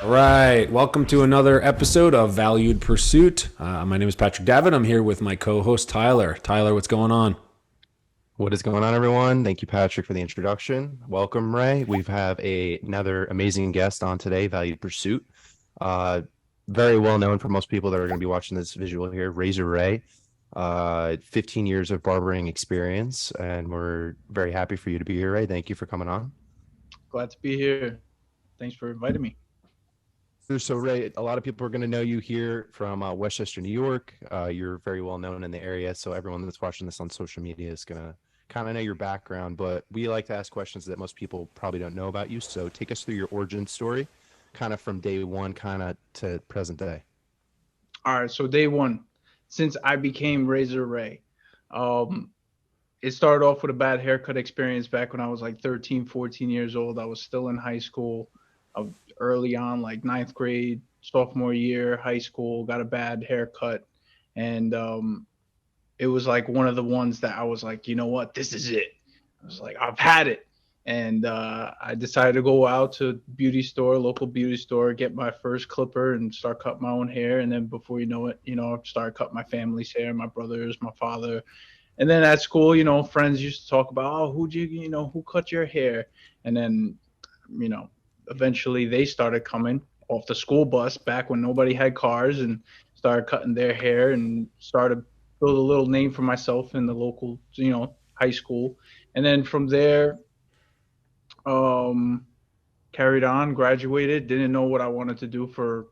Right. Welcome to another episode of Valued Pursuit. My name is Patrick Davitt. I'm here with my co-host Tyler. Tyler, what's going on? What is going on, everyone? Thank you, Patrick, for the introduction. Welcome, Ray. We have another amazing guest on today, Valued Pursuit. Uh, Very well known for most people that are going to be watching this visual here, Razor Ray. 15 years of barbering experience, and we're very happy for you to be here, Ray. Thank you for coming on. Glad to be here. Thanks for inviting me. So, Ray, a lot of people are going to know you here from Westchester, New York. You're very well known in the area, so everyone that's watching this on social media is going to kind of know your background. But we like to ask questions that most people probably don't know about you. So, take us through your origin story, kind of from day one, kind of to present day. All right, so day one, since I became Razor Ray, it started off with a bad haircut experience back when I was like 13, 14 years old. I was still in high school. Early on, like ninth grade, sophomore year, high school, got a bad haircut. And it was like one of the ones that I was like, you know what, this is it. I was like, I've had it. And I decided to go out to local beauty store, get my first clipper and start cutting my own hair. And then before you know it, I started cutting my family's hair, my brothers, my father. And then at school, friends used to talk about, oh, who cut your hair? And then, eventually they started coming off the school bus back when nobody had cars and started cutting their hair and started build a little name for myself in the local, high school. And then from there, carried on, graduated, didn't know what I wanted to do for,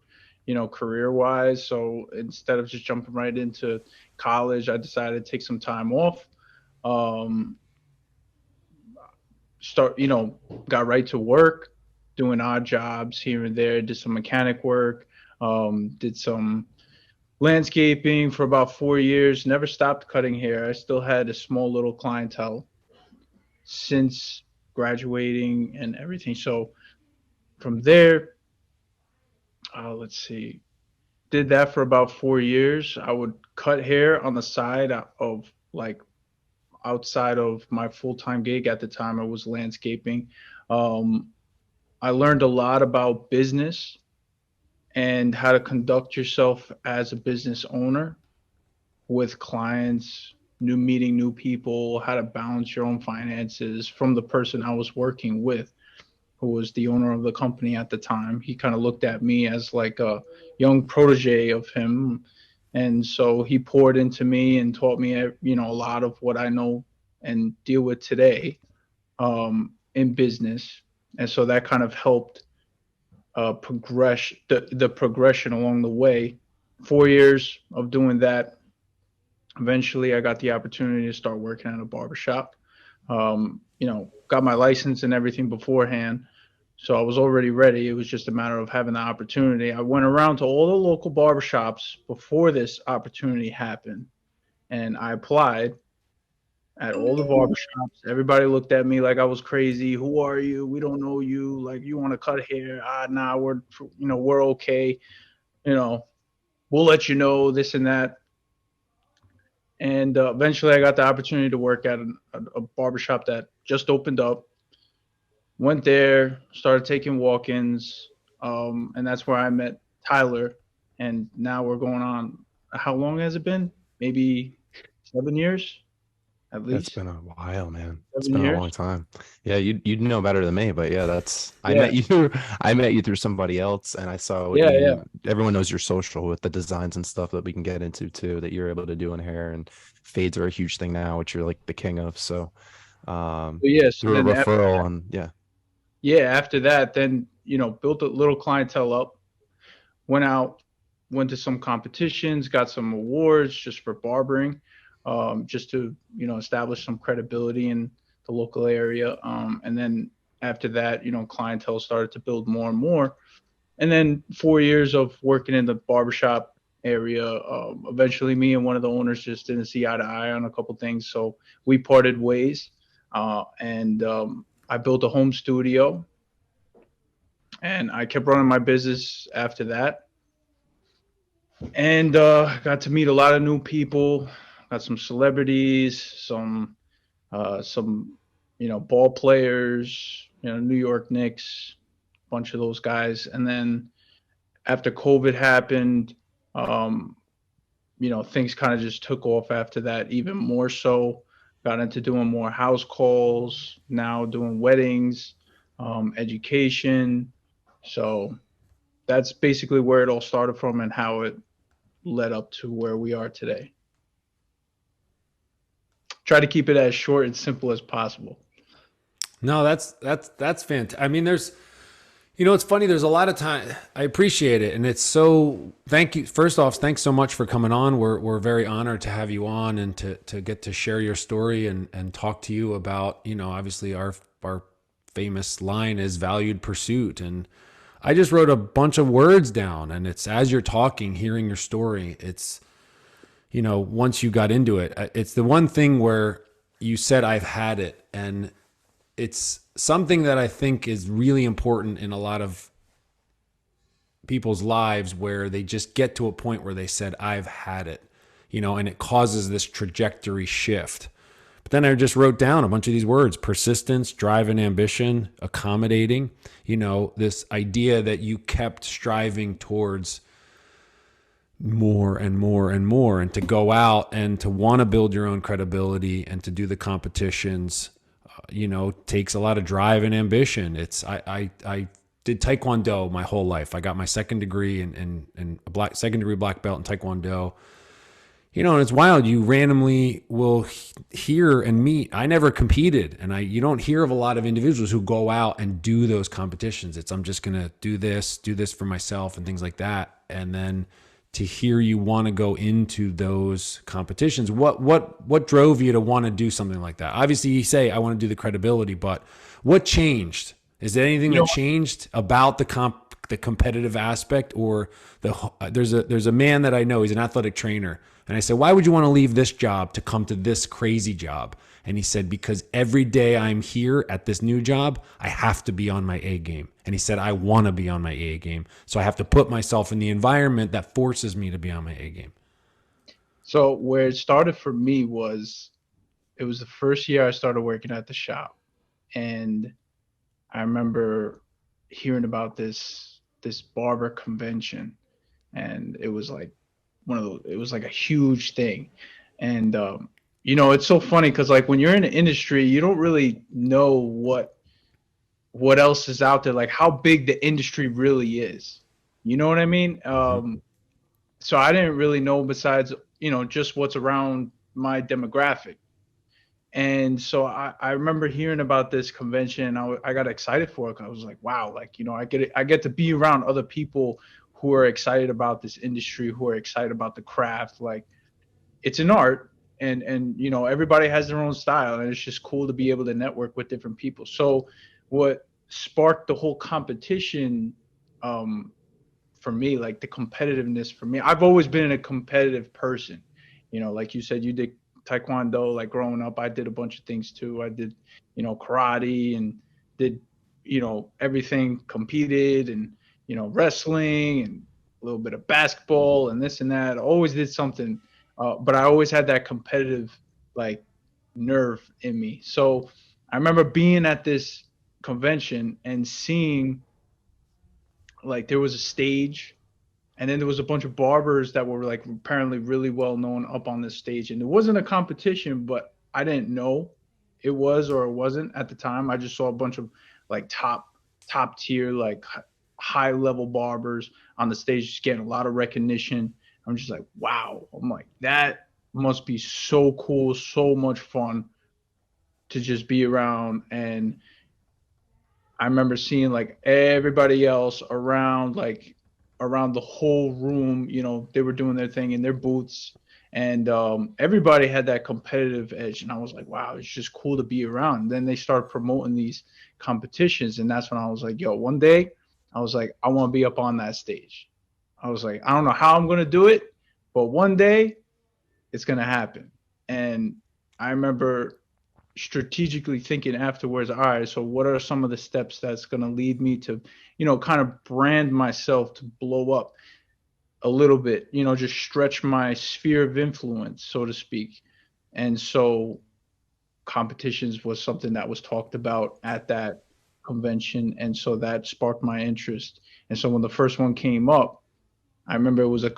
career wise. So instead of just jumping right into college, I decided to take some time off. Got right to work, doing odd jobs here and there, did some mechanic work, did some landscaping for about 4 years, never stopped cutting hair. I still had a small little clientele since graduating and everything. So from there, let's see, did that for about 4 years. I would cut hair on the side of like outside of my full-time gig at the time. I was landscaping. I learned a lot about business and how to conduct yourself as a business owner with clients, meeting new people, how to balance your own finances from the person I was working with, who was the owner of the company at the time. He kind of looked at me as like a young protege of him. And so he poured into me and taught me, a lot of what I know and deal with today in business. And so that kind of helped progress the progression along the way. 4 years of doing that. Eventually, I got the opportunity to start working at a barbershop. Got my license and everything beforehand. So I was already ready. It was just a matter of having the opportunity. I went around to all the local barbershops before this opportunity happened, and I applied at all the barbershops. Everybody looked at me like I was crazy. Who are you? We don't know you. Like, you want to cut hair? Nah, we're okay. We'll let you know, this and that. And eventually I got the opportunity to work at a barbershop that just opened up. Went there, started taking walk-ins, and that's where I met Tyler. And now we're going on, how long has it been? Maybe 7 years? At It's least been a while, man. It's 7 been a years. long time. Yeah, you'd know better than me, but yeah, I Yeah, met you I met you through somebody else, and I saw what yeah, yeah, everyone knows your social with the designs and stuff that we can get into too, that you're able to do in hair, and fades are a huge thing now, which you're like the king of. So but yeah. So through a then referral, and yeah. after that, then built a little clientele up. Went out, went to some competitions, got some awards just for barbering, just to establish some credibility in the local area. And then after that, clientele started to build more and more. And then 4 years of working in the barbershop area, eventually me and one of the owners just didn't see eye to eye on a couple things, so we parted ways. And I built a home studio, and I kept running my business after that. And got to meet a lot of new people, got some celebrities, some ball players, New York Knicks, bunch of those guys. And then after COVID happened, things kind of just took off after that, even more so. Got into doing more house calls, now doing weddings, education. So that's basically where it all started from and how it led up to where we are today. Try to keep it as short and simple as possible. No, that's fantastic. I mean, it's funny. There's a lot of time. I appreciate it. And it's so, thank you. First off, thanks so much for coming on. We're very honored to have you on and to get to share your story and talk to you about, obviously our famous line is valued pursuit. And I just wrote a bunch of words down, and it's, as you're talking, hearing your story, it's, once you got into it, it's the one thing where you said, I've had it. And it's something that I think is really important in a lot of people's lives, where they just get to a point where they said, I've had it, and it causes this trajectory shift. But then I just wrote down a bunch of these words: persistence, drive and ambition, accommodating, this idea that you kept striving towards more and more and more, and to go out and to want to build your own credibility and to do the competitions, takes a lot of drive and ambition. I did Taekwondo my whole life. I got my second degree in a second degree black belt in Taekwondo. And it's wild. You randomly will hear and meet. I never competed, and you don't hear of a lot of individuals who go out and do those competitions. It's, I'm just going to do this for myself and things like that. And then to hear you want to go into those competitions, what drove you to want to do something like that? Obviously, you say, I want to do the credibility, but what changed? Is there anything that changed about the competitive aspect, or there's a man that I know, he's an athletic trainer. And I said, why would you want to leave this job to come to this crazy job? And he said, because every day I'm here at this new job, I have to be on my A game. And he said, I want to be on my A game. So I have to put myself in the environment that forces me to be on my A game. So where it started for me was, it was the first year I started working at the shop. And I remember hearing about this Barber convention. And it was like it was like a huge thing. And, it's so funny because, like, when you're in the industry, you don't really know what else is out there, like how big the industry really is. You know what I mean? So I didn't really know, besides, just what's around my demographic. And so I remember hearing about this convention. I got excited for it. I was like, wow, like, I get to be around other people who are excited about this industry, who are excited about the craft. Like, it's an art, and everybody has their own style, and it's just cool to be able to network with different people. So what sparked the whole competition, for me, like the competitiveness for me, I've always been a competitive person. Like you said, you did Taekwondo, like growing up, I did a bunch of things too. I did, karate, and did, everything, competed, and, wrestling, and a little bit of basketball and this and that. I always did something. But I always had that competitive, like, nerve in me. So I remember being at this convention and seeing, like, there was a stage, and then there was a bunch of barbers that were, like, apparently really well known up on this stage. And it wasn't a competition, but I didn't know it was or it wasn't at the time. I just saw a bunch of, like, top tier, like, high level barbers on the stage, just getting a lot of recognition. I'm just like, wow. I'm like, that must be so cool, so much fun to just be around. And I remember seeing, like, everybody else around, like, around the whole room, they were doing their thing in their booths, and everybody had that competitive edge. And I was like, wow, it's just cool to be around. And then they started promoting these competitions, and that's when I was like, yo, one day, I was like, I want to be up on that stage. I was like, I don't know how I'm going to do it, but one day it's going to happen. And I remember strategically thinking afterwards, all right, so what are some of the steps that's going to lead me to, kind of brand myself to blow up a little bit, just stretch my sphere of influence, so to speak. And so competitions was something that was talked about at that convention, and so that sparked my interest. And so when the first one came up, I remember it was a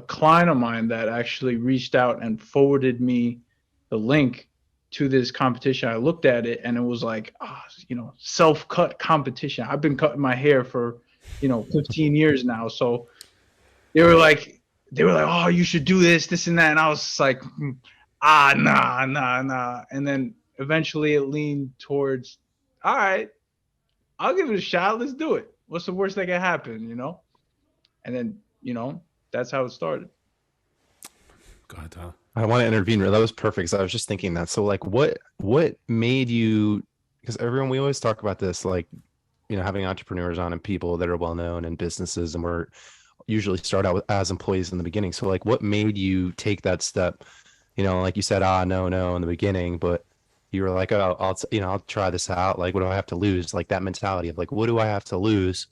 client of mine that actually reached out and forwarded me the link to this competition. I looked at it and it was like, self-cut competition. I've been cutting my hair for, 15 years now. So they were like, oh, you should do this and that. And I was just like, nah. And then eventually it leaned towards, all right, I'll give it a shot. Let's do it. What's the worst that can happen, And then, that's how it started. Go ahead, Tyler. I want to intervene. That was perfect. 'Cause I was just thinking that. So like, what made you, because we always talk about this, like, having entrepreneurs on and people that are well known in businesses, and we're usually start out as employees in the beginning. So like, what made you take that step? Like you said, no in the beginning, but you were like, oh, I'll try this out. Like, what do I have to lose? Like that mentality of like, what do I have to lose?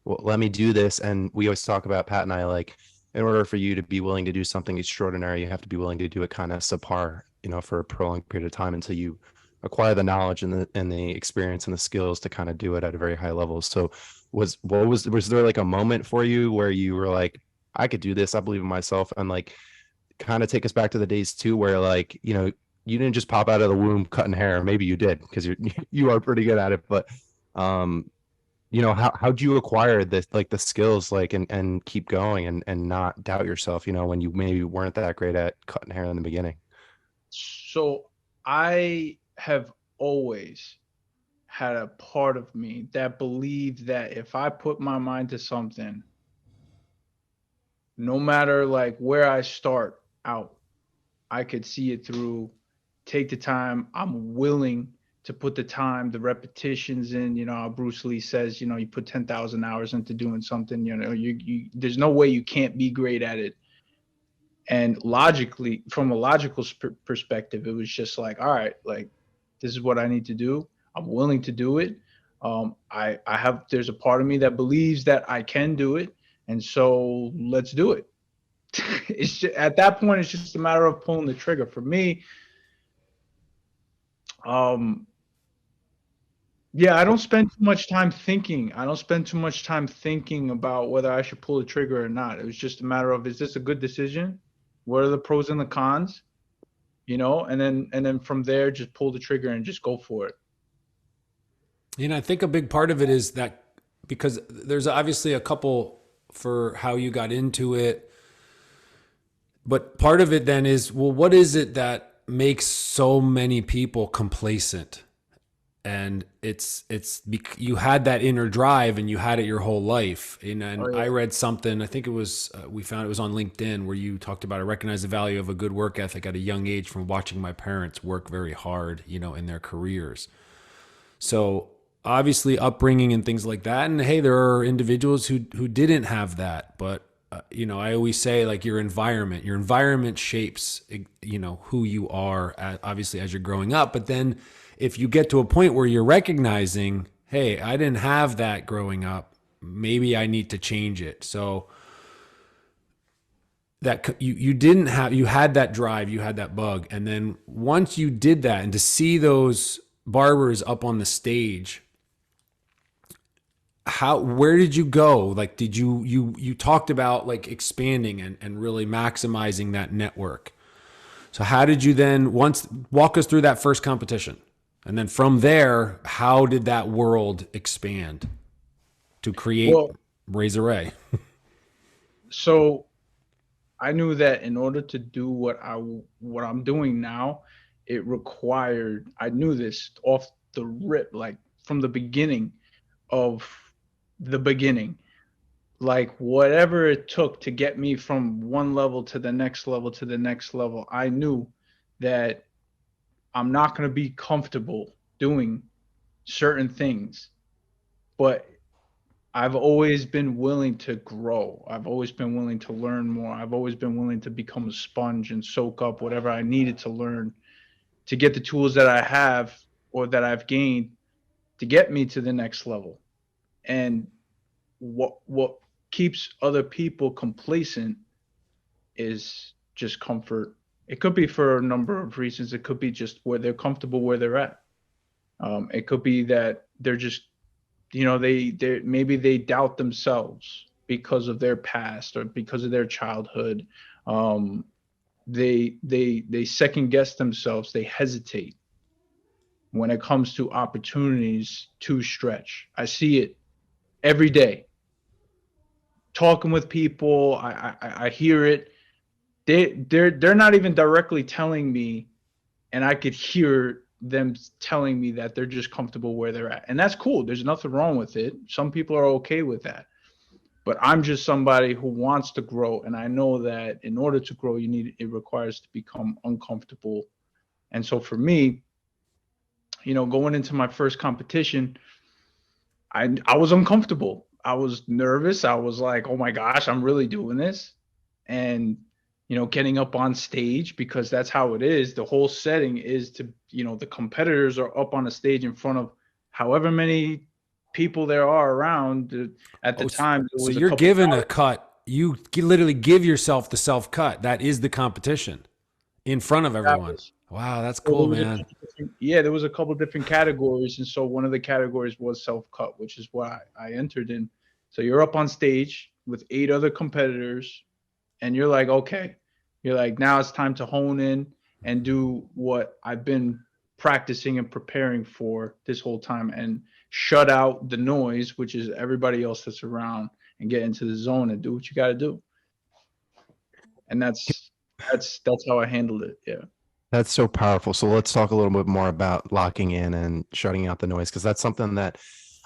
Well, let me do this. And we always talk about, Pat and I, like, in order for you to be willing to do something extraordinary, you have to be willing to do it kind of subpar, for a prolonged period of time until you acquire the knowledge and the experience and the skills to kind of do it at a very high level. So was there like a moment for you where you were like, I could do this, I believe in myself? And like, kind of take us back to the days too, where like, you didn't just pop out of the womb cutting hair. Maybe you did, because you are pretty good at it, but how'd you acquire this, like the skills, like, and keep going and not doubt yourself, when you maybe weren't that great at cutting hair in the beginning? So I have always had a part of me that believed that if I put my mind to something, no matter like where I start out, I could see it through, take the time. I'm willing to put the time, the repetitions in. How Bruce Lee says, you put 10,000 hours into doing something, you there's no way you can't be great at it. And logically, from a logical perspective, it was just like, all right, like, this is what I need to do. I'm willing to do it. There's a part of me that believes that I can do it. And so let's do it. It's just, at that point, it's just a matter of pulling the trigger. For me, yeah, I don't spend too much time thinking. I don't spend too much time thinking about whether I should pull the trigger or not. It was just a matter of, is this a good decision? What are the pros and the cons? And then from there, just pull the trigger and just go for it. I think a big part of it is that, because there's obviously a couple for how you got into it, but part of it then is, well, what is it that makes so many people complacent? And you had that inner drive and you had it your whole life. And Oh, yeah. I read something, I think it was, we found it was on LinkedIn, where you talked about, I recognize the value of a good work ethic at a young age from watching my parents work very hard, in their careers. So obviously upbringing and things like that. And hey, there are individuals who didn't have that, but I always say, like, your environment shapes, who you are, obviously, as you're growing up. But then if you get to a point where you're recognizing, hey, I didn't have that growing up, maybe I need to change it. So that you had that drive, you had that bug. And then once you did that, and to see those barbers up on the stage, where did you go? Like, did you talked about like expanding and really maximizing that network. So how did you then walk us through that first competition? And then from there, how did that world expand to create Razor Ray? So I knew that in order to do what I'm doing now, it required, I knew this off the rip, like from the beginning of the beginning, like whatever it took to get me from one level to the next level to the next level, I knew that I'm not going to be comfortable doing certain things, but I've always been willing to grow. I've always been willing to learn more. I've always been willing to become a sponge and soak up whatever I needed to learn to get the tools that I have or that I've gained to get me to the next level. And what keeps other people complacent is just comfort. It could be for a number of reasons. It could be just where they're comfortable where they're at. It could be that they're just, they maybe they doubt themselves because of their past or because of their childhood. Um, they second guess themselves. They hesitate when it comes to opportunities to stretch. I see it every day. Talking with people, I hear it. They're not even directly telling me, and I could hear them telling me that they're just comfortable where they're at, and that's cool. There's nothing wrong with it. Some people are okay with that, but I'm just somebody who wants to grow, and I know that in order to grow, it requires to become uncomfortable. And so for me, going into my first competition, I was uncomfortable. I was nervous. I was like, oh my gosh, I'm really doing this. And, getting up on stage, because that's how it is. The whole setting is to, the competitors are up on a stage in front of however many people there are around. At the time, so you're given a cut. You literally give yourself the self cut. That is the competition in front of everyone. Wow, that's cool, man. There was a couple different categories, and so one of the categories was self-cut, which is what I entered in. So you're up on stage with 8 other competitors, and you're like, okay, you're like, now it's time to hone in and do what I've been practicing and preparing for this whole time, and shut out the noise, which is everybody else that's around, and get into the zone and do what you got to do. And that's how I handled it. Yeah. That's so powerful. So let's talk a little bit more about locking in and shutting out the noise, because that's something that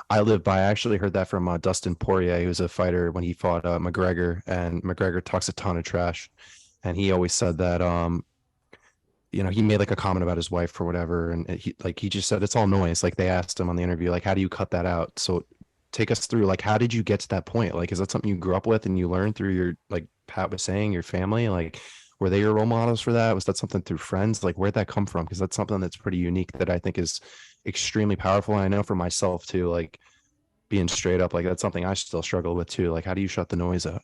I live by. I actually heard that from Dustin Poirier, who was a fighter when he fought McGregor, and McGregor talks a ton of trash. And he always said that, he made like a comment about his wife or whatever. And he just said, it's all noise. Like they asked him on the interview, like, how do you cut that out? So take us through, like, how did you get to that point? Like, is that something you grew up with and you learned through your, like Pat was saying, your family? Like, were they your role models for that? Was that something through friends? Like, where'd that come from? Because that's something that's pretty unique that I think is extremely powerful. And I know for myself too, like being straight up, like that's something I still struggle with too. Like, how do you shut the noise out,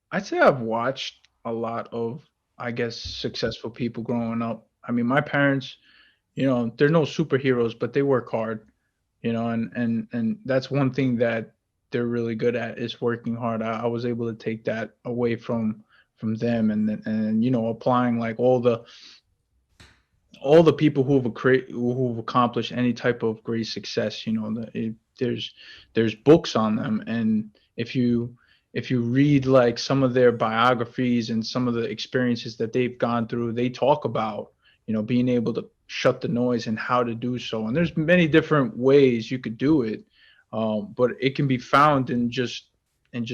I'd say I've watched a lot of, I guess, successful people growing up. I mean, my parents, they're no superheroes, but they work hard, and that's one thing that they're really good at, is working hard. I was able to take that away from them, and applying like all the people who've accomplished any type of great success. There's books on them, and if you read like some of their biographies and some of the experiences that they've gone through, they talk about being able to shut the noise and how to do so. And there's many different ways you could do it, but it can be found in just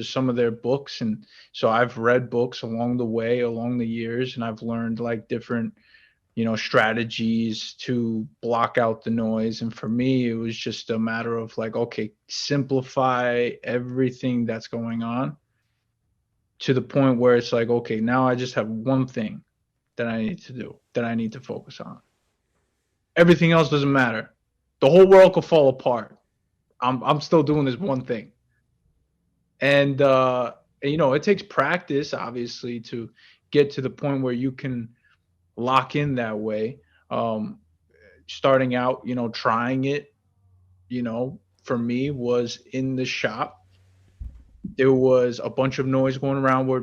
some of their books. And so I've read books along the years, and I've learned like different strategies to block out the noise. And for me, it was just a matter of like, okay, simplify everything that's going on to the point where it's like, okay, now I just have one thing that I need to do, that I need to focus on. Everything else doesn't matter. The whole world could fall apart. I'm still doing this one thing. And it takes practice, obviously, to get to the point where you can lock in that way. Starting out, trying it, for me was in the shop. There was a bunch of noise going around where,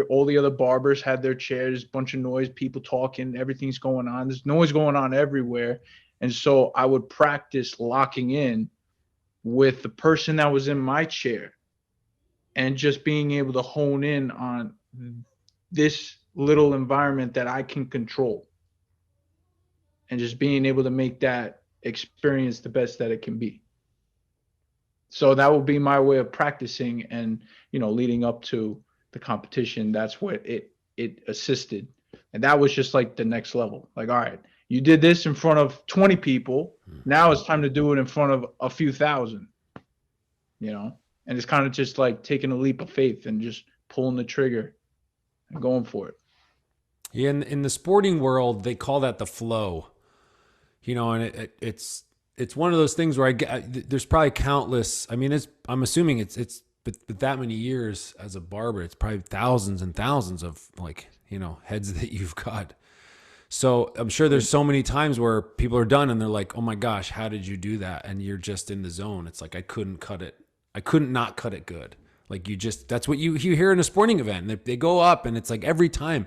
all the other barbers had their chairs, bunch of noise, people talking, everything's going on. There's noise going on everywhere. And so I would practice locking in with the person that was in my chair, and just being able to hone in on this little environment that I can control, and just being able to make that experience the best that it can be. So that would be my way of practicing, and leading up to the competition. That's what it assisted. And that was just like the next level. Like, all right, you did this in front of 20 people. Now it's time to do it in front of a few thousand, and it's kind of just like taking a leap of faith and just pulling the trigger and going for it. Yeah, in the sporting world, they call that the flow. And it's one of those things where there's probably countless. I mean, I'm assuming it's but that many years as a barber, it's probably thousands and thousands of heads that you've cut. So I'm sure there's so many times where people are done and they're like, oh my gosh, how did you do that? And you're just in the zone. It's like, I couldn't cut it. I couldn't not cut it good. Like that's what you hear in a sporting event. They go up and it's like every time,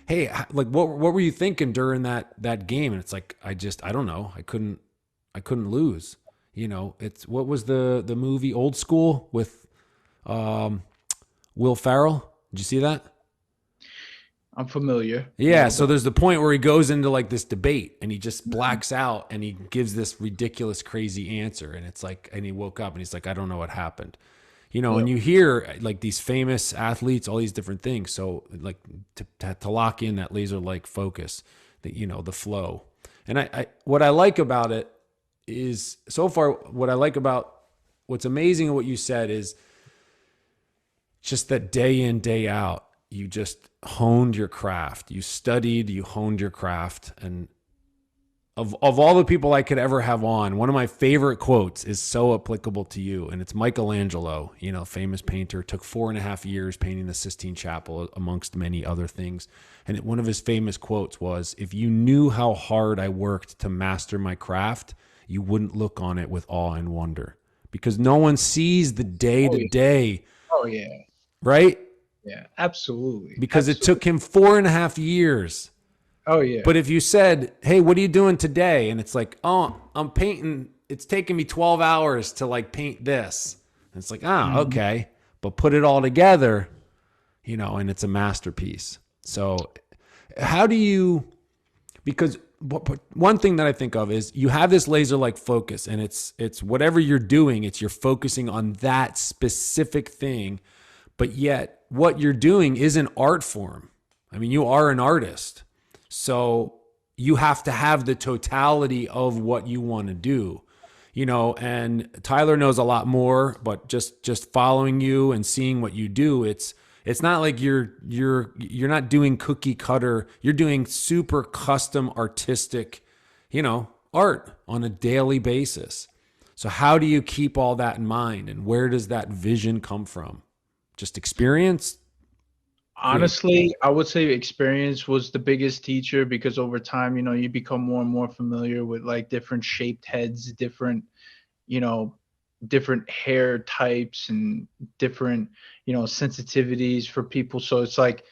hey, like what were you thinking during that game? And it's like, I don't know. I couldn't lose. It's what was the movie Old School with Will Ferrell? Did you see that? I'm familiar. Yeah, so there's the point where he goes into like this debate and he just blacks out and he gives this ridiculous, crazy answer. And it's like, and he woke up and he's like, I don't know what happened. And you hear like these famous athletes, all these different things. So like to lock in that laser-like focus, the flow. And I what I like about it is so far, what I like about what's amazing in what you said is just that day in, day out, you just honed your craft. You studied, you honed your craft. And of all the people I could ever have on, one of my favorite quotes is so applicable to you. And it's Michelangelo, famous painter, took 4.5 years painting the Sistine Chapel amongst many other things. And one of his famous quotes was, if you knew how hard I worked to master my craft, you wouldn't look on it with awe and wonder, because no one sees the day to day. Oh yeah. Right? Yeah, absolutely. Because it took him 4.5 years. Oh yeah. But if you said, hey, what are you doing today? And it's like, oh, I'm painting. It's taking me 12 hours to like paint this. And it's like, okay. But put it all together, and it's a masterpiece. So how do you, because one thing that I think of is you have this laser-like focus, and it's whatever you're doing, you're focusing on that specific thing. But yet what you're doing is an art form. I mean, you are an artist. So you have to have the totality of what you want to do, and Tyler knows a lot more, but just following you and seeing what you do, it's not like you're not doing cookie cutter. You're doing super custom artistic, art on a daily basis. So how do you keep all that in mind, and where does that vision come from? Just experience? Honestly, I would say experience was the biggest teacher, because over time, you become more and more familiar with like different shaped heads, different hair types, and different, sensitivities for people. So it's like,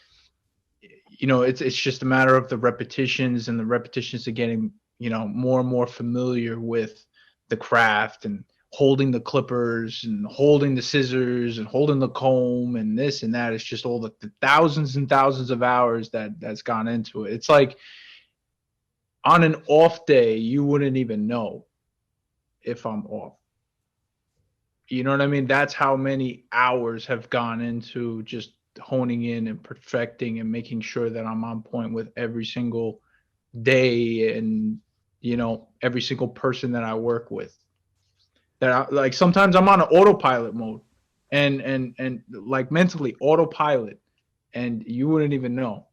it's just a matter of the repetitions, and the repetitions of getting, more and more familiar with the craft, and holding the clippers, and holding the scissors, and holding the comb, and this and that. It's just all the thousands and thousands of hours that's gone into it. It's like on an off day, you wouldn't even know if I'm off. You know what I mean? That's how many hours have gone into just honing in and perfecting and making sure that I'm on point with every single day, and every single person that I work with. Like sometimes I'm on an autopilot mode, and like mentally autopilot, and you wouldn't even know,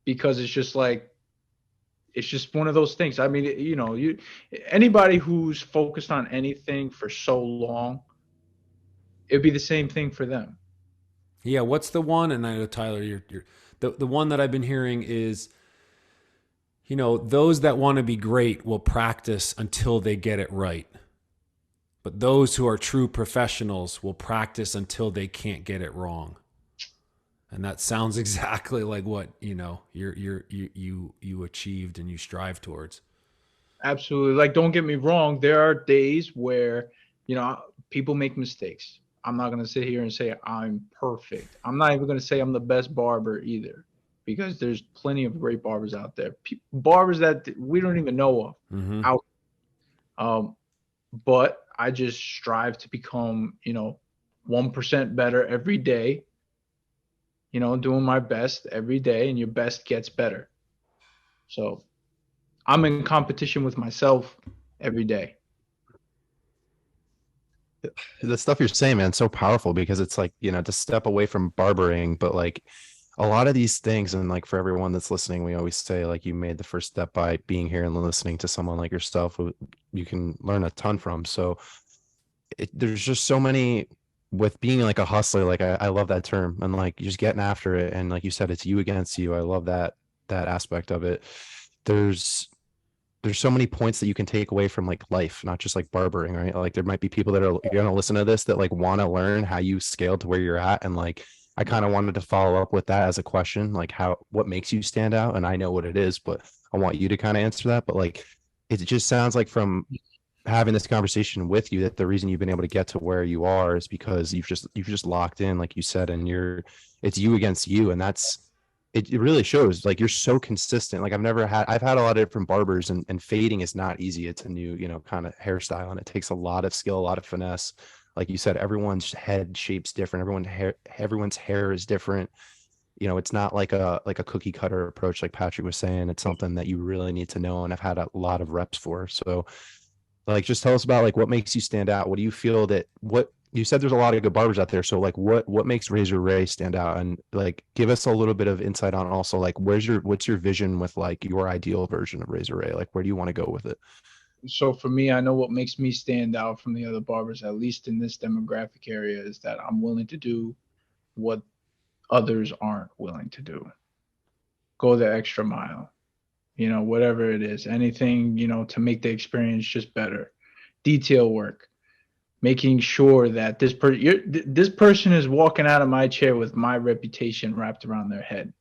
because it's just one of those things. I mean, anybody who's focused on anything for so long, it'd be the same thing for them. Yeah. What's the one? And I know Tyler, you're the one that I've been hearing is, those that want to be great will practice until they get it right. But those who are true professionals will practice until they can't get it wrong. And that sounds exactly like what, you achieved and you strive towards. Absolutely. Like, don't get me wrong. There are days where, people make mistakes. I'm not going to sit here and say I'm perfect. I'm not even going to say I'm the best barber either, because there's plenty of great barbers out there. Barbers that we don't even know of out. But I just strive to become, 1% better every day, doing my best every day, and your best gets better. So I'm in competition with myself every day. The stuff you're saying, man, so powerful, because it's like, to step away from barbering, but like a lot of these things, and like for everyone that's listening, we always say like you made the first step by being here and listening to someone like yourself who you can learn a ton from. So there's just so many with being like a hustler. Like I love that term, and like you're just getting after it. And like you said, it's you against you. I love that aspect of it. there's so many points that you can take away from like life, not just like barbering, right? Like there might be people that are going to listen to this that like want to learn how you scaled to where you're at. And like, I kind of wanted to follow up with that as a question, like what makes you stand out? And I know what it is, but I want you to kind of answer that. But like, it just sounds like from having this conversation with you that the reason you've been able to get to where you are is because you've just locked in, like you said, and it's you against you. And it really shows. Like you're so consistent. Like I've had a lot of different barbers, and fading is not easy. It's a new, kind of hairstyle, and it takes a lot of skill, a lot of finesse. Like you said, everyone's head shape's different. Everyone's hair is different. It's not like a cookie cutter approach, like Patrick was saying. It's something that you really need to know, and I've had a lot of reps for. So like, just tell us about like what makes you stand out. What do you feel what you said, there's a lot of good barbers out there. So like what makes Razor Ray stand out? And like, give us a little bit of insight on also like, what's your vision with like your ideal version of Razor Ray? Like, where do you want to go with it? So for me, I know what makes me stand out from the other barbers, at least in this demographic area, is that I'm willing to do what others aren't willing to do. Go the extra mile, whatever it is, anything, to make the experience just better. Detail work, making sure that this person is walking out of my chair with my reputation wrapped around their head.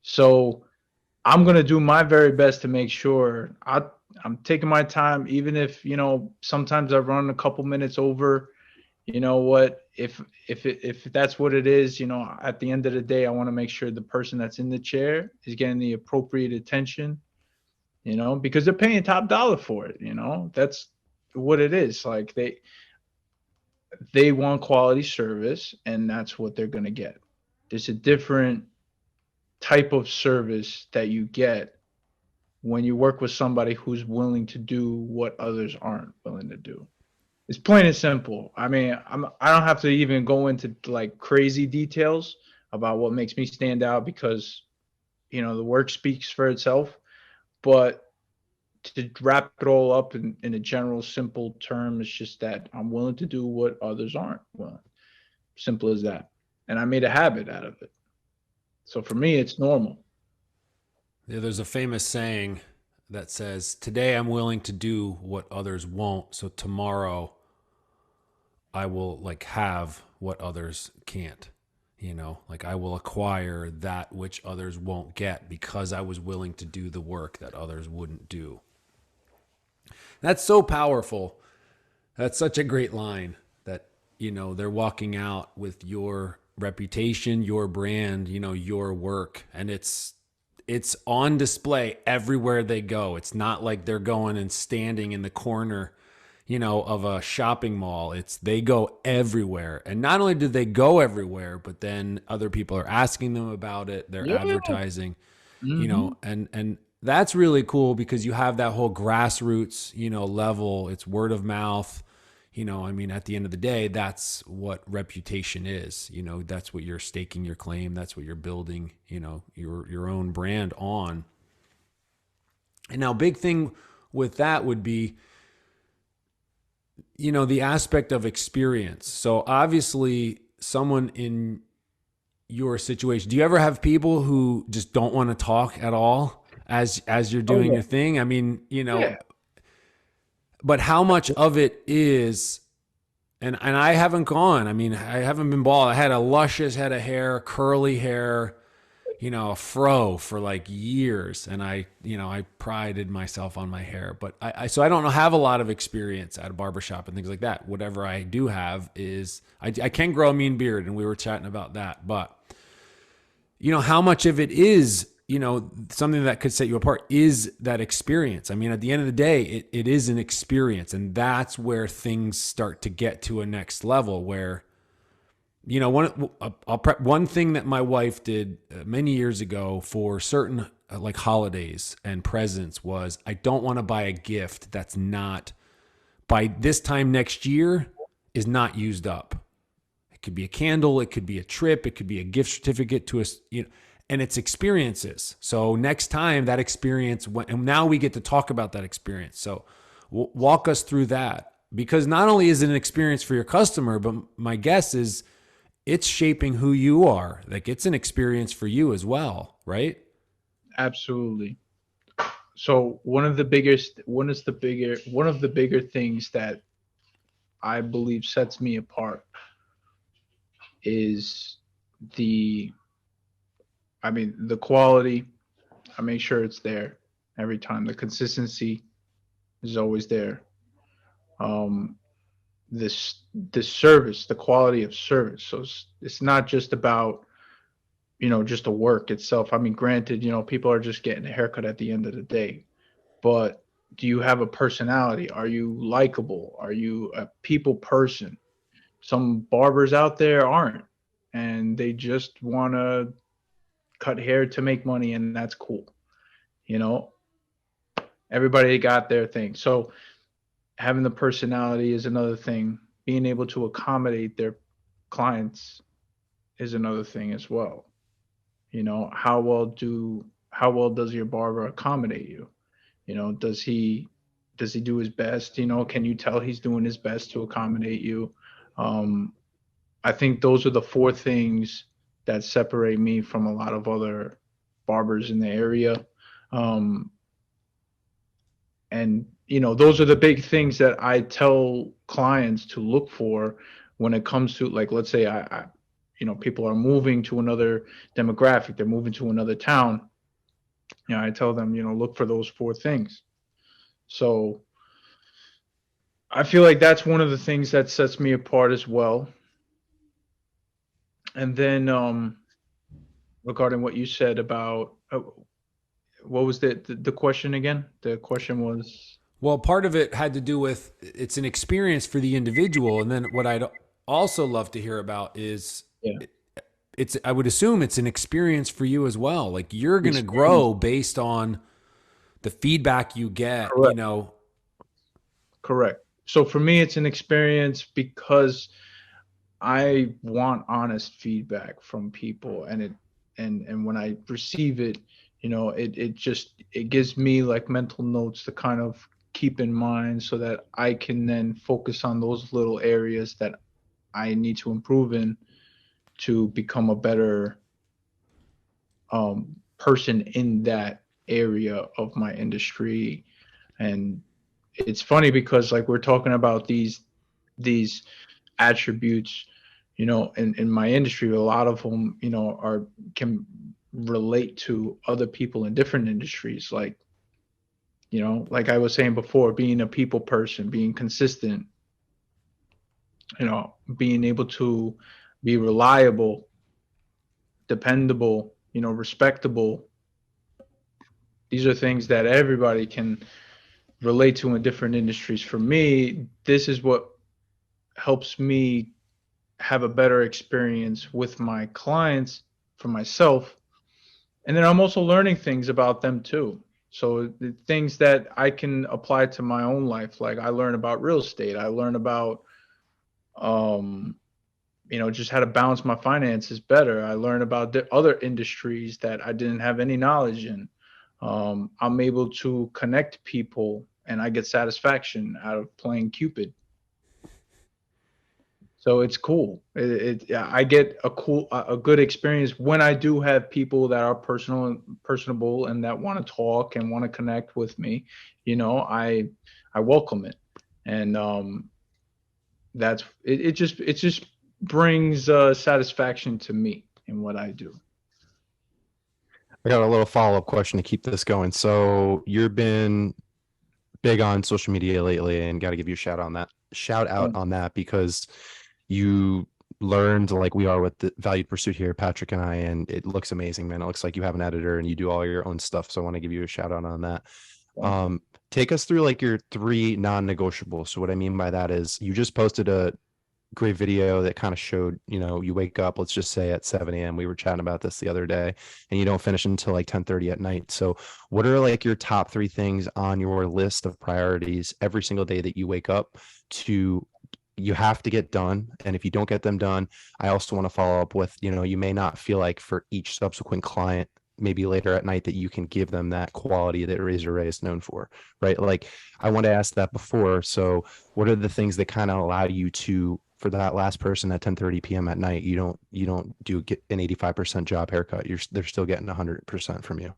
So I'm going to do my very best to make sure I'm taking my time, even if, sometimes I run a couple minutes over. You know what, if that's what it is, at the end of the day, I want to make sure the person that's in the chair is getting the appropriate attention, because they're paying top dollar for it. That's what it is. Like they want quality service, and that's what they're going to get. There's a different type of service that you get when you work with somebody who's willing to do what others aren't willing to do. It's plain and simple. I mean, I don't have to even go into like crazy details about what makes me stand out, because, the work speaks for itself. But to wrap it all up in a general, simple term, it's just that I'm willing to do what others aren't willing. Simple as that. And I made a habit out of it. So for me, it's normal. Yeah, there's a famous saying that says, today I'm willing to do what others won't, so tomorrow I will like have what others can't. Like I will acquire that which others won't get because I was willing to do the work that others wouldn't do. That's so powerful. That's such a great line that, they're walking out with your reputation, your brand, your work, and it's on display everywhere they go. It's not like they're going and standing in the corner, of a shopping mall. They go everywhere. And not only do they go everywhere, but then other people are asking them about it. They're advertising, and that's really cool because you have that whole grassroots, level. It's word of mouth. At the end of the day, that's what reputation is. That's what you're staking your claim. That's what you're building, your own brand on. And now, big thing with that would be, the aspect of experience. So obviously, someone in your situation, do you ever have people who just don't want to talk at all as you're doing your thing? I mean, but how much of it is, and I haven't gone, I haven't been bald. I had a luscious head of hair, curly hair, a fro for like years. And I prided myself on my hair, but so I don't have a lot of experience at a barbershop and things like that. Whatever I do have is I can grow a mean beard, and we were chatting about that, but how much of it is, something that could set you apart is that experience. At the end of the day, it is an experience. And that's where things start to get to a next level where, one thing that my wife did many years ago for certain like holidays and presents was, I don't want to buy a gift that's not, by this time next year, is not used up. It could be a candle, it could be a trip, it could be a gift certificate to us, and it's experiences. So next time that experience, and now we get to talk about that experience. So walk us through that, because not only is it an experience for your customer, but my guess is it's shaping who you are. Like it's an experience for you as well, right? Absolutely. So one of the bigger things that I believe sets me apart is the, the quality. I make sure it's there every time. The consistency is always there. Um, this service, the quality of service. So it's not just about, just the work itself. I mean, granted, people are just getting a haircut at the end of the day, but do you have a personality? Are you likable? Are you a people person? Some barbers out there aren't, and they just want to cut hair to make money, and that's cool. You know, everybody got their thing. So having the personality is another thing. Being able to accommodate their clients is another thing as well. How well does your barber accommodate you? Does he do his best? Can you tell he's doing his best to accommodate you? Um, I think those are the four things that separate me from a lot of other barbers in the area. Um, and those are the big things that I tell clients to look for when it comes to, like, let's say people are moving to another demographic, they're moving to another town. I tell them, look for those four things. So I feel like that's one of the things that sets me apart as well. And then regarding what you said about what was the question again? The question was, Well, part of it had to do with it's an experience for the individual, and then what I'd also love to hear about is yeah, it's I would assume it's an experience for you as well. Like you're going to experience. grow based on the feedback you get, Correct. Correct. So for me, it's an experience because I want honest feedback from people, and when I receive it, it gives me like mental notes to kind of keep in mind so that I can then focus on those little areas that I need to improve in to become a better person in that area of my industry. And it's funny because, like, we're talking about these attributes, in my industry. A lot of them, can relate to other people in different industries. Like I was saying before, being a people person, being consistent, being able to be reliable, dependable, respectable. These are things that everybody can relate to in different industries. For me, this is what helps me have a better experience with my clients, for myself. And then I'm also learning things about them too. So the things that I can apply to my own life, like I learn about real estate, I learn about um just how to balance my finances better. I learn about the other industries that I didn't have any knowledge in. I'm able to connect people, and I get satisfaction out of playing Cupid. So it's cool. I get a good experience when I do have people that are personable, and that want to talk and want to connect with me. I welcome it, and that's it. It just brings satisfaction to me in what I do. I got a little follow-up question to keep this going. So you've been big on social media lately, and got to give you a shout out on that because you learned, like we are with the Valued Pursuit here, Patrick and I, and it looks amazing, man. It looks like you have an editor and you do all your own stuff. So I want to give you a shout out on that. Take us through like your 3 non-negotiables. So what I mean by that is you just posted a great video that kind of showed, you wake up, let's just say at 7 a.m. We were chatting about this the other day, and you don't finish until like 10:30 at night. So what are like your top 3 things on your list of priorities every single day that you wake up to, you have to get done? And if you don't get them done, I also want to follow up with, you may not feel like for each subsequent client, maybe later at night, that you can give them that quality that Razor Ray is known for, right? Like I want to ask that before. So what are the things that kind of allow you to, for that last person at 10:30 p.m. at night, you don't get an 85% job haircut. They're still getting 100% from you.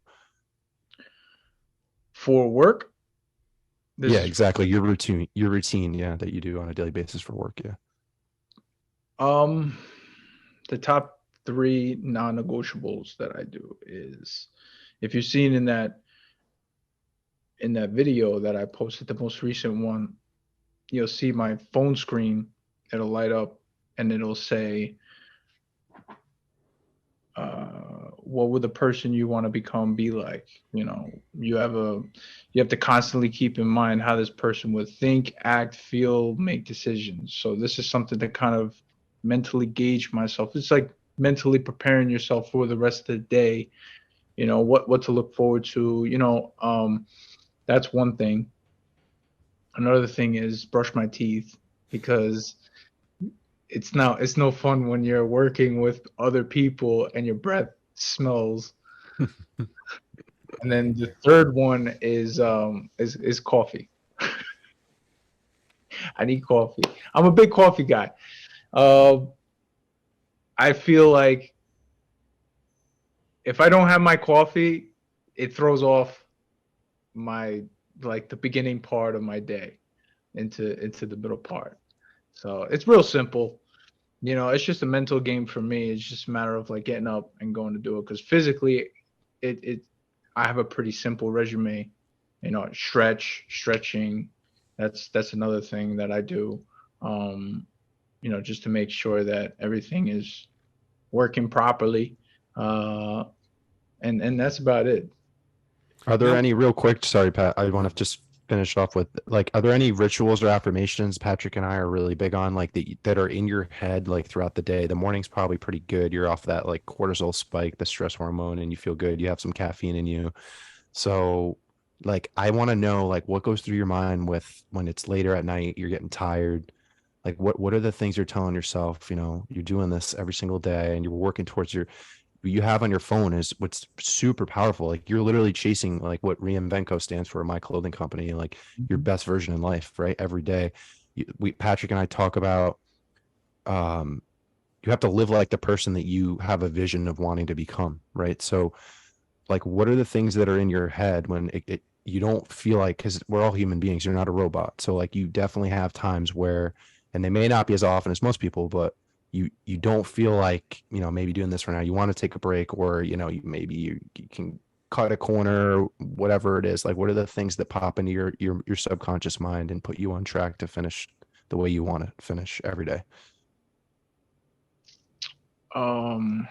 For work, this Yeah, is exactly. Your routine, yeah, that you do on a daily basis for work. Yeah. um the top three non-negotiables that I do is, if you've seen in that video that I posted, the most recent one, you'll see my phone screen. It'll light up and it'll say, what would the person you want to become be like? You know, you have to constantly keep in mind how this person would think, act, feel, make decisions. So this is something to kind of mentally gauge myself. It's like mentally preparing yourself for the rest of the day. You know what to look forward to. That's one thing. Another thing is brush my teeth, because it's no fun when you're working with other people and your breath smells. And then the third one is coffee. I need coffee. I'm a big coffee guy. Uh, I feel like if I don't have my coffee, it throws off my, like, the beginning part of my day into the middle part. So it's real simple. You know, it's just a mental game for me. It's just a matter of like getting up and going to do it, because physically, it I have a pretty simple regimen. You know, stretching. That's another thing that I do. You know, just to make sure that everything is working properly. Uh, and that's about it. Are there Now, any real quick? Sorry, Pat. I want to just finish off with like, are there any rituals or affirmations Patrick and I are really big on, like that are in your head like throughout the day? The morning's probably pretty good. You're off that like cortisol spike, the stress hormone, and you feel good. You have some caffeine in you. So, like, I want to know like what goes through your mind with when it's later at night, you're getting tired. Like, what are the things you're telling yourself? You know, you're doing this every single day, and you're working towards you have on your phone is what's super powerful. Like you're literally chasing like what Reinventco stands for, my clothing company, like your Mhm. best version in life, right? Every day. Patrick and I talk about, um, you have to live like the person that you have a vision of wanting to become, right? So like, what are the things that are in your head when you don't feel like, because we're all human beings, you're not a robot. So like you definitely have times where, and they may not be as often as most people, but you don't feel like, you know, maybe doing this right now, you want to take a break, or you know, maybe you can cut a corner, whatever it is. Like, what are the things that pop into your subconscious mind and put you on track to finish the way you want to finish every day? Um,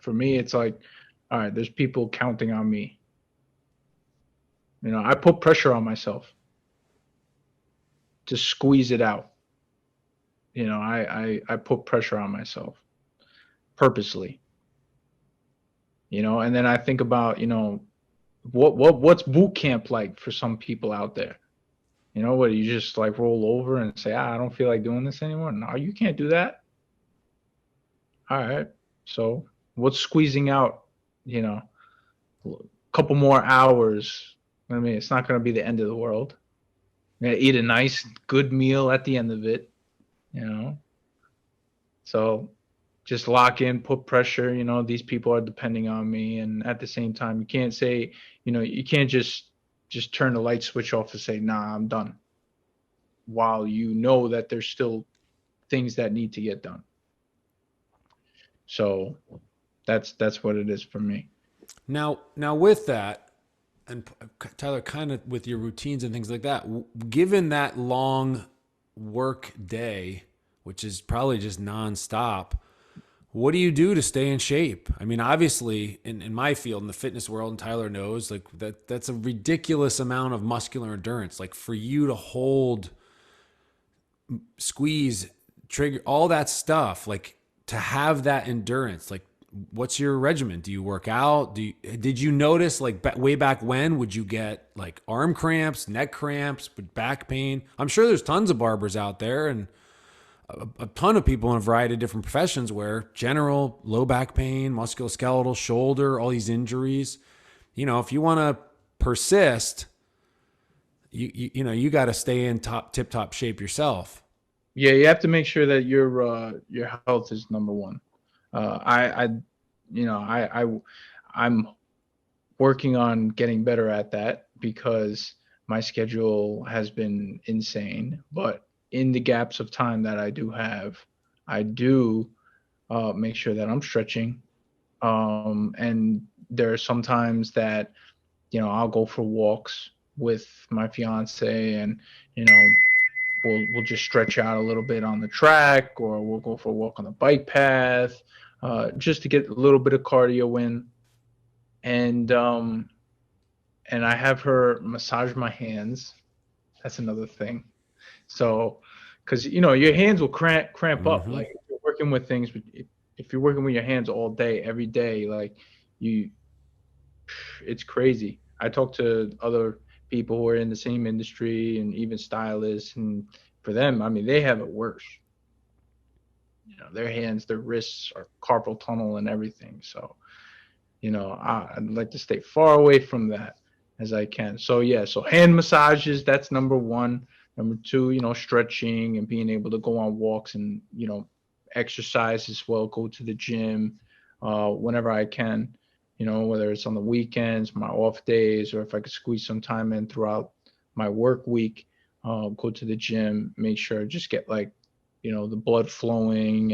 for me, it's like, all right, there's people counting on me. You know, I put pressure on myself to squeeze it out. You know, I put pressure on myself purposely. You know, and then I think about, you know, what's boot camp like for some people out there. You know, what, you just like roll over and say, I don't feel like doing this anymore. No, you can't do that. All right. So what's squeezing out, you know, a couple more hours? I mean, it's not going to be the end of the world. You're gonna eat a nice, good meal at the end of it, you know. So just lock in, put pressure. You know, these people are depending on me, and at the same time, you can't say, you know, you can't just turn the light switch off and say, nah, I'm done, while you know that there's still things that need to get done. So that's what it is for me. now with that, and Tyler, kind of with your routines and things like that, given that long work day, which is probably just nonstop, what do you do to stay in shape? I mean, obviously, in my field, in the fitness world, and Tyler knows, like that's a ridiculous amount of muscular endurance. Like for you to hold, squeeze, trigger, all that stuff, like to have that endurance, like what's your regimen? Do you work out? Did you notice like way back when, would you get like arm cramps, neck cramps, back pain? I'm sure there's tons of barbers out there and a ton of people in a variety of different professions where general low back pain, musculoskeletal, shoulder, all these injuries. You know, if you want to persist, you know, you got to stay in tip top shape yourself. Yeah, you have to make sure that your health is number one. I you know, I'm working on getting better at that because my schedule has been insane. But in the gaps of time that I do have, I do make sure that I'm stretching. And there are some times that, I'll go for walks with my fiance and, you know, we'll just stretch out a little bit on the track or we'll go for a walk on the bike path, just to get a little bit of cardio in. And I have her massage my hands. That's another thing. So, because your hands will cramp up. Like if you're working with things, if you're working with your hands all day, every day, like it's crazy. I talk to other people who are in the same industry and even stylists, and for them, I mean, they have it worse. Their hands, their wrists are carpal tunnel and everything. So, I'd like to stay far away from that as I can. So yeah, so hand massages, that's number one. Number two, stretching and being able to go on walks and, exercise as well, go to the gym whenever I can, whether it's on the weekends, my off days, or if I could squeeze some time in throughout my work week, go to the gym, make sure I just get the blood flowing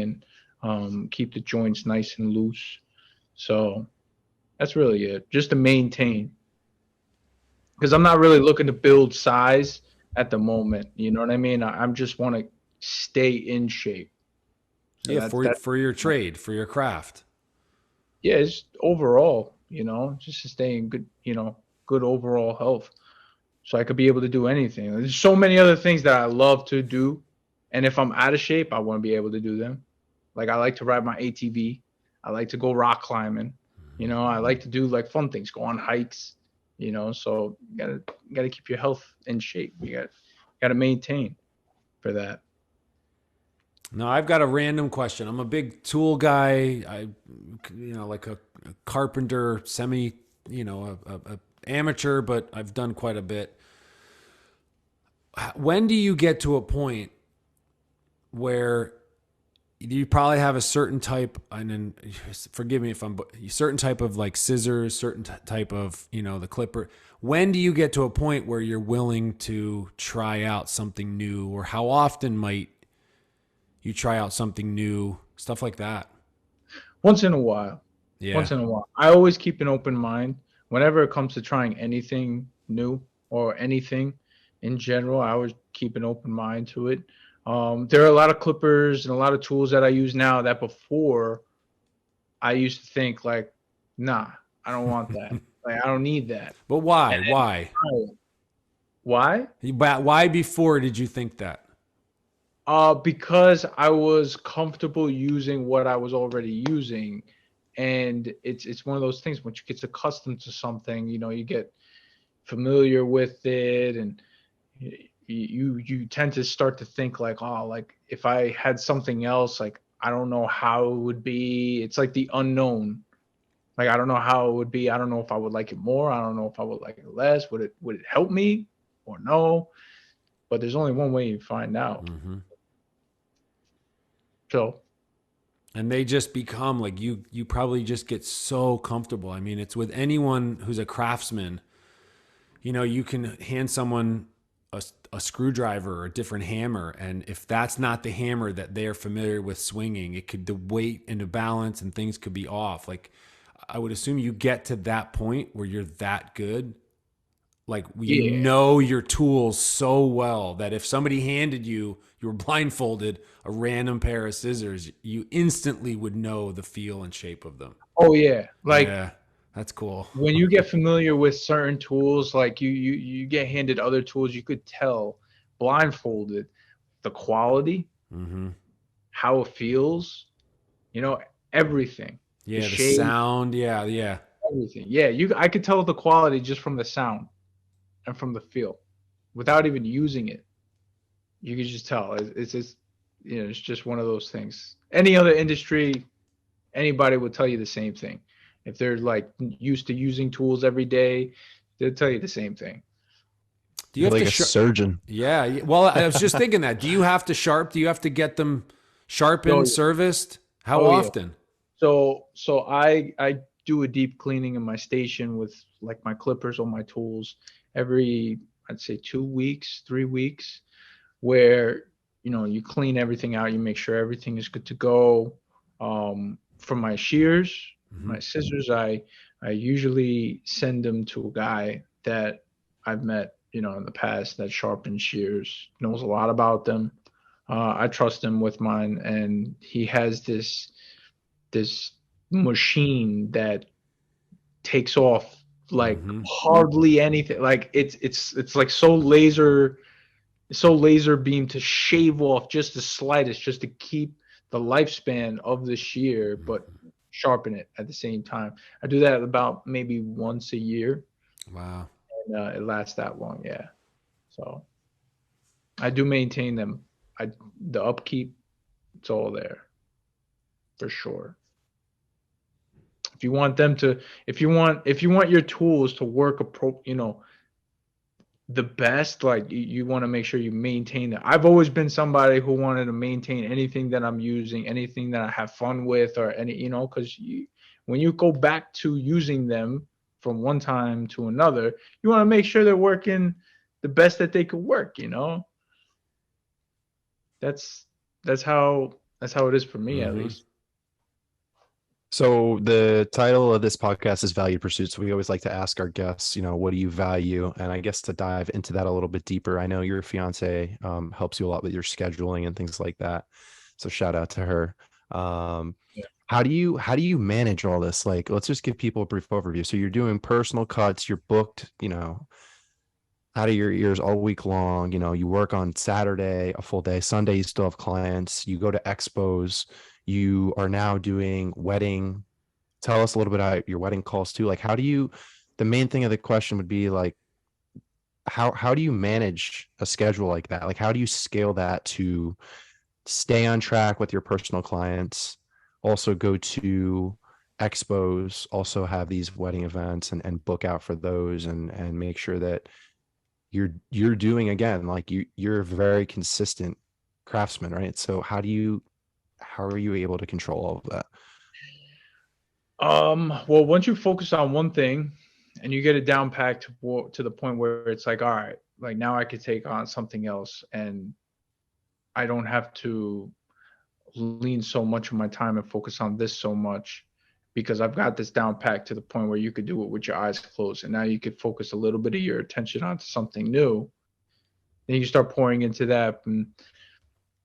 and keep the joints nice and loose. So that's really it, just to maintain. Because I'm not really looking to build size at the moment. You know what I mean? I'm just want to stay in shape. So yeah, for your trade, for your craft. Yeah, it's overall, just to stay in good, good overall health. So I could be able to do anything. There's so many other things that I love to do. And if I'm out of shape, I want to be able to do them. Like I like to ride my ATV. I like to go rock climbing. I like to do fun things, go on hikes, so you gotta keep your health in shape. You gotta maintain for that. Now I've got a random question. I'm a big tool guy. Like a carpenter, semi, a amateur, but I've done quite a bit. When do you get to a point where you probably have a certain type, and then forgive me if I'm certain type of scissors, certain type of, the clipper. When do you get to a point where you're willing to try out something new, or how often might you try out something new, stuff like that? Once in a while. Yeah. Once in a while. I always keep an open mind whenever it comes to trying anything new or anything in general. I always keep an open mind to it. There are a lot of clippers and a lot of tools that I use now that before I used to think nah, I don't want that. I don't need that. But why? Why? Why? Why before did you think that? Because I was comfortable using what I was already using. And it's one of those things, once you get accustomed to something, you get familiar with it, and you tend to start to think if I had something else, I don't know how it would be. It's like the unknown. I don't know how it would be. I don't know if I would like it more. I don't know if I would like it less. Would it help me or no? But there's only one way you find out. Mm-hmm. So. And they just become you probably just get so comfortable. I mean, it's with anyone who's a craftsman, you can hand someone a screwdriver or a different hammer, and if that's not the hammer that they're familiar with swinging, the weight and the balance and things could be off. I would assume you get to that point where you're that good, your tools so well that if somebody handed you were blindfolded a random pair of scissors, you instantly would know the feel and shape of them. Oh yeah, yeah. That's cool. When you get familiar with certain tools, you get handed other tools, you could tell blindfolded the quality, how it feels, everything. Yeah, the sound. Yeah. Everything. Yeah, I could tell the quality just from the sound and from the feel, without even using it. You could just tell. It's just, it's just one of those things. Any other industry, anybody would tell you the same thing. If they're used to using tools every day, they'll tell you the same thing. Do you have a surgeon? Yeah. Well, I was just thinking that. Do you have to get them sharpened, serviced? How often? Yeah. So I do a deep cleaning in my station with like my clippers or my tools every, I'd say 2 weeks, 3 weeks, where, you clean everything out, you make sure everything is good to go. For my shears, my scissors, I usually send them to a guy that I've met, in the past, that sharpens shears, knows a lot about them. I trust him with mine, and he has this machine that takes off like hardly anything. Like it's like so laser beam to shave off just the slightest, just to keep the lifespan of the shear, but sharpen it at the same time. I do that about maybe once a year. Wow. And it lasts that long. Yeah. So I do maintain them. The upkeep, it's all there for sure. If you want your tools to work the best, like you want to make sure you maintain that. I've always been somebody who wanted to maintain anything that I'm using, anything that I have fun with, or because when you go back to using them from one time to another, you want to make sure they're working the best that they could work. That's how it is for me, at least. So the title of this podcast is Valued Pursuits. We always like to ask our guests, what do you value? And I guess to dive into that a little bit deeper, I know your fiance helps you a lot with your scheduling and things like that. So shout out to her. Yeah. How do you manage all this? Like, let's just give people a brief overview. So you're doing personal cuts, you're booked, out of your ears all week long. You work on Saturday, a full day. Sunday, you still have clients. You go to expos. You are now doing wedding. Tell us a little bit about your wedding calls too. Like, the main thing of the question would be like, how do you manage a schedule like that? Like, how do you scale that to stay on track with your personal clients, also go to expos, also have these wedding events and book out for those and make sure that you're doing, again, like you're a very consistent craftsman, right? So how are you able to control all of that? Well, once you focus on one thing and you get it down packed to the point where it's like, all right, like now I could take on something else, and I don't have to lean so much of my time and focus on this so much, because I've got this down packed to the point where you could do it with your eyes closed, and now you could focus a little bit of your attention onto something new. Then you start pouring into that, and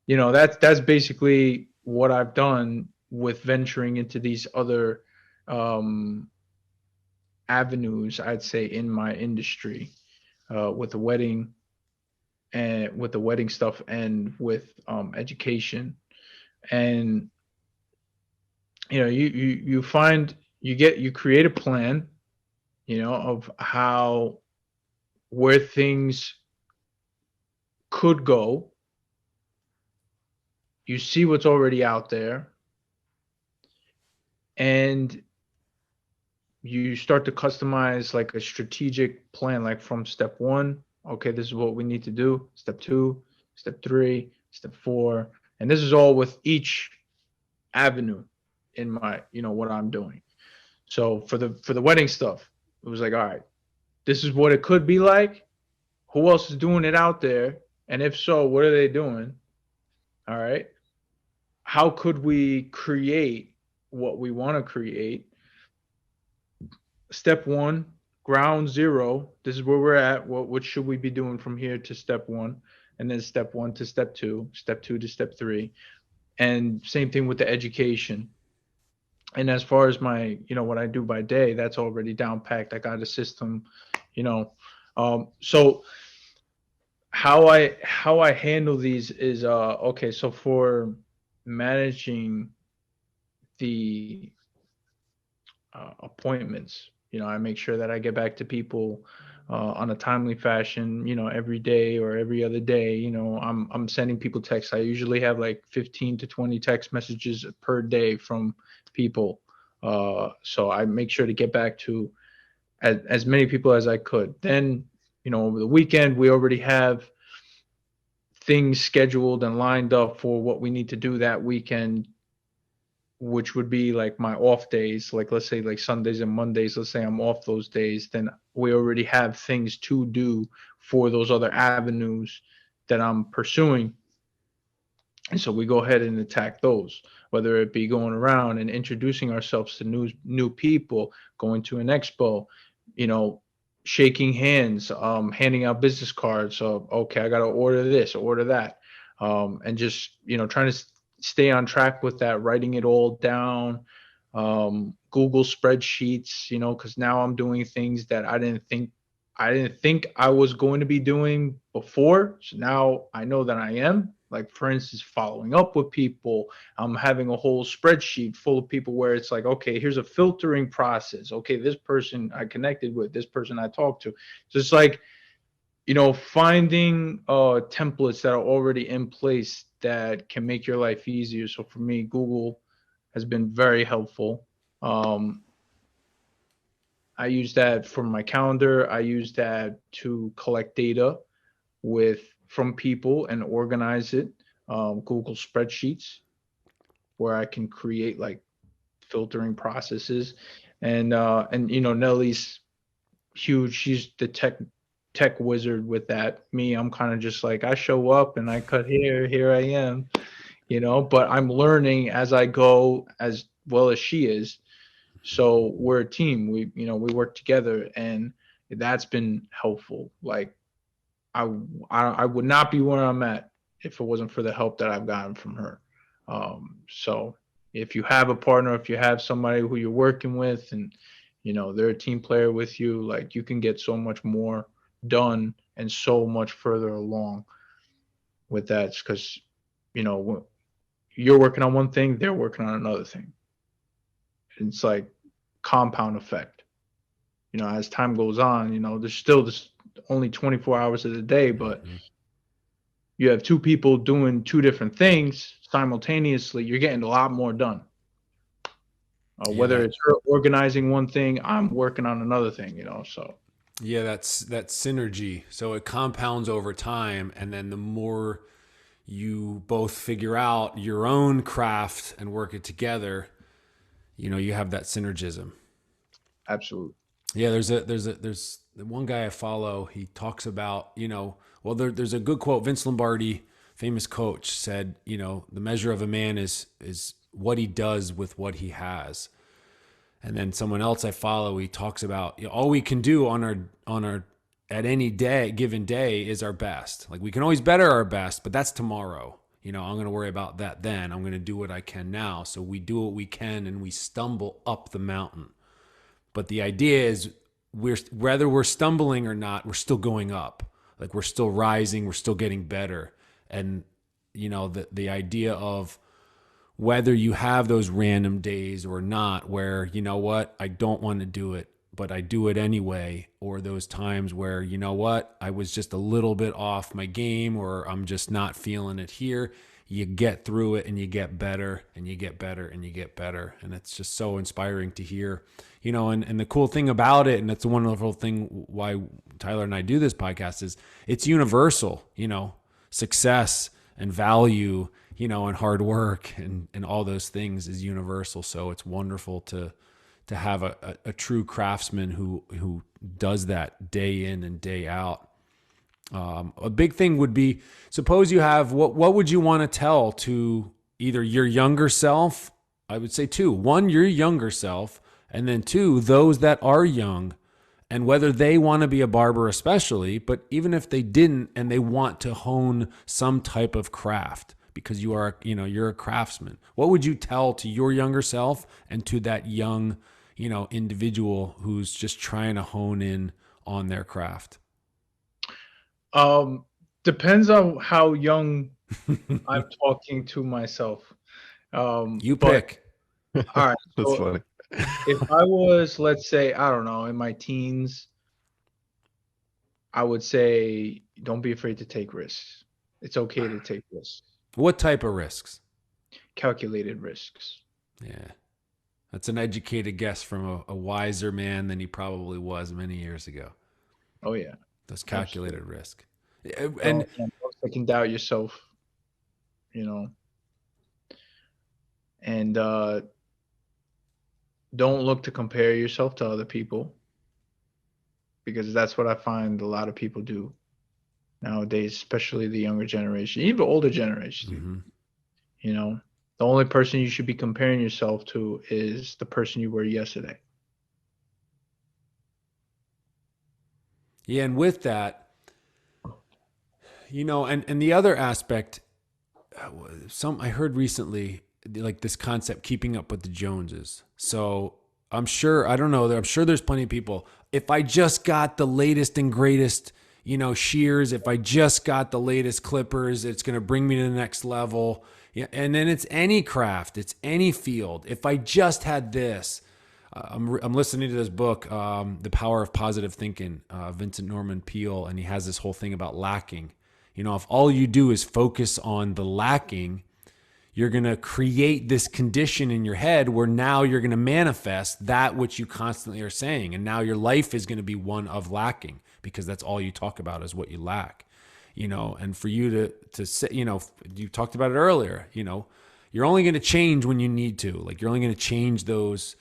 that's basically what I've done with venturing into these other avenues, I'd say, in my industry, with the wedding stuff, and with education. And you create a plan, of where things could go. You see what's already out there, and you start to customize like a strategic plan, like from step 1, okay, this is what we need to do. Step 2, step 3, step 4, and this is all with each avenue in my, what I'm doing. So for the wedding stuff, it was like, all right, this is what it could be like. Who else is doing it out there? And if so, what are they doing? All right. How could we create what we want to create? Step 1, ground zero. This is where we're at. What should we be doing from here to step 1? And then step 1 to step 2, step 2 to step 3. And same thing with the education. And as far as my, what I do by day, that's already down packed. I got a system, so how I handle these is, okay, so for managing the appointments, I make sure that I get back to people on a timely fashion, every day or every other day. I'm sending people texts. I usually have like 15 to 20 text messages per day from people. So I make sure to get back to as many people as I could. Then, over the weekend, we already have things scheduled and lined up for what we need to do that weekend, which would be like my off days, like let's say like Sundays and Mondays, let's say I'm off those days, then we already have things to do for those other avenues that I'm pursuing. And so we go ahead and attack those, whether it be going around and introducing ourselves to new people, going to an expo, you know, shaking hands, handing out business cards. So okay, I got to order this, order that, and just trying to stay on track with that, writing it all down, Google spreadsheets, because now I'm doing things that I didn't think I was going to be doing before. So now I know that I am. Like, for instance, following up with people. I'm having a whole spreadsheet full of people where it's like, okay, here's a filtering process. Okay, this person I connected with, this person I talked to. So it's like, finding templates that are already in place that can make your life easier. So for me, Google has been very helpful. I use that for my calendar. I use that to collect data from people and organize it. Google spreadsheets where I can create like filtering processes, and Nellie's huge. She's the tech wizard with that. Me, I'm kind of just like, I show up and I cut hair. Here I am, But I'm learning as I go, as well as she is. So we're a team. We work together, and that's been helpful. Like, I would not be where I'm at if it wasn't for the help that I've gotten from her. So if you have a partner, if you have somebody who you're working with, and they're a team player with you, like, you can get so much more done and so much further along with that, because you're working on one thing, they're working on another thing. It's like compound effect. As time goes on, there's still this only 24 hours of the day, but you have two people doing two different things simultaneously, you're getting a lot more done. Whether it's her organizing one thing, I'm working on another thing, so. Yeah, that's that synergy. So it compounds over time, and then the more you both figure out your own craft and work it together, you have that synergism. Absolutely. Yeah, there's one guy I follow. He talks about, there's a good quote. Vince Lombardi, famous coach, said, the measure of a man is what he does with what he has. And then someone else I follow, he talks about, all we can do on our at any given day is our best. Like, we can always better our best, but that's tomorrow. I'm going to worry about that then. I'm going to do what I can now. So we do what we can, and we stumble up the mountain. But the idea is, whether we're stumbling or not, we're still going up. Like, we're still rising, we're still getting better. And the idea of whether you have those random days or not, where, I don't want to do it, but I do it anyway, or those times where, I was just a little bit off my game, or I'm just not feeling it here. You get through it, and you get better, and you get better, and you get better. And it's just so inspiring to hear, and the cool thing about it, and it's a wonderful thing why Tyler and I do this podcast, is it's universal. Success and value, and hard work and all those things is universal. So it's wonderful to have a true craftsman who does that day in and day out. A big thing would be, suppose you have, what would you want to tell to either your younger self? I would say two. One, your younger self, and then two, those that are young, and whether they want to be a barber especially, but even if they didn't and they want to hone some type of craft, because you're a craftsman. What would you tell to your younger self and to that young, individual who's just trying to hone in on their craft? Depends on how young I'm talking to myself. You pick. All right. That's So funny. if I was, let's say, I don't know, in my teens, I would say, don't be afraid to take risks. It's okay to take risks. What type of risks? Calculated risks. Yeah. That's an educated guess from a wiser man than he probably was many years ago. Oh, yeah. Those calculated risk. And don't second doubt yourself, And don't look to compare yourself to other people, because that's what I find a lot of people do nowadays, especially the younger generation, even older generation. Mm-hmm. You know, the only person you should be comparing yourself to is the person you were yesterday. Yeah, and with that, and the other aspect, I heard recently, like this concept, keeping up with the Joneses. So I'm sure, I don't know, I'm sure there's plenty of people. If I just got the latest and greatest, shears, if I just got the latest clippers, it's going to bring me to the next level. Yeah, and then it's any craft, it's any field. If I just had this, I'm listening to this book, The Power of Positive Thinking, Vincent Norman Peale, and he has this whole thing about lacking. If all you do is focus on the lacking, you're going to create this condition in your head where now you're going to manifest that which you constantly are saying. And now your life is going to be one of lacking, because that's all you talk about is what you lack. And for you to say, you talked about it earlier, you're only going to change when you need to. Like, you're only going to change those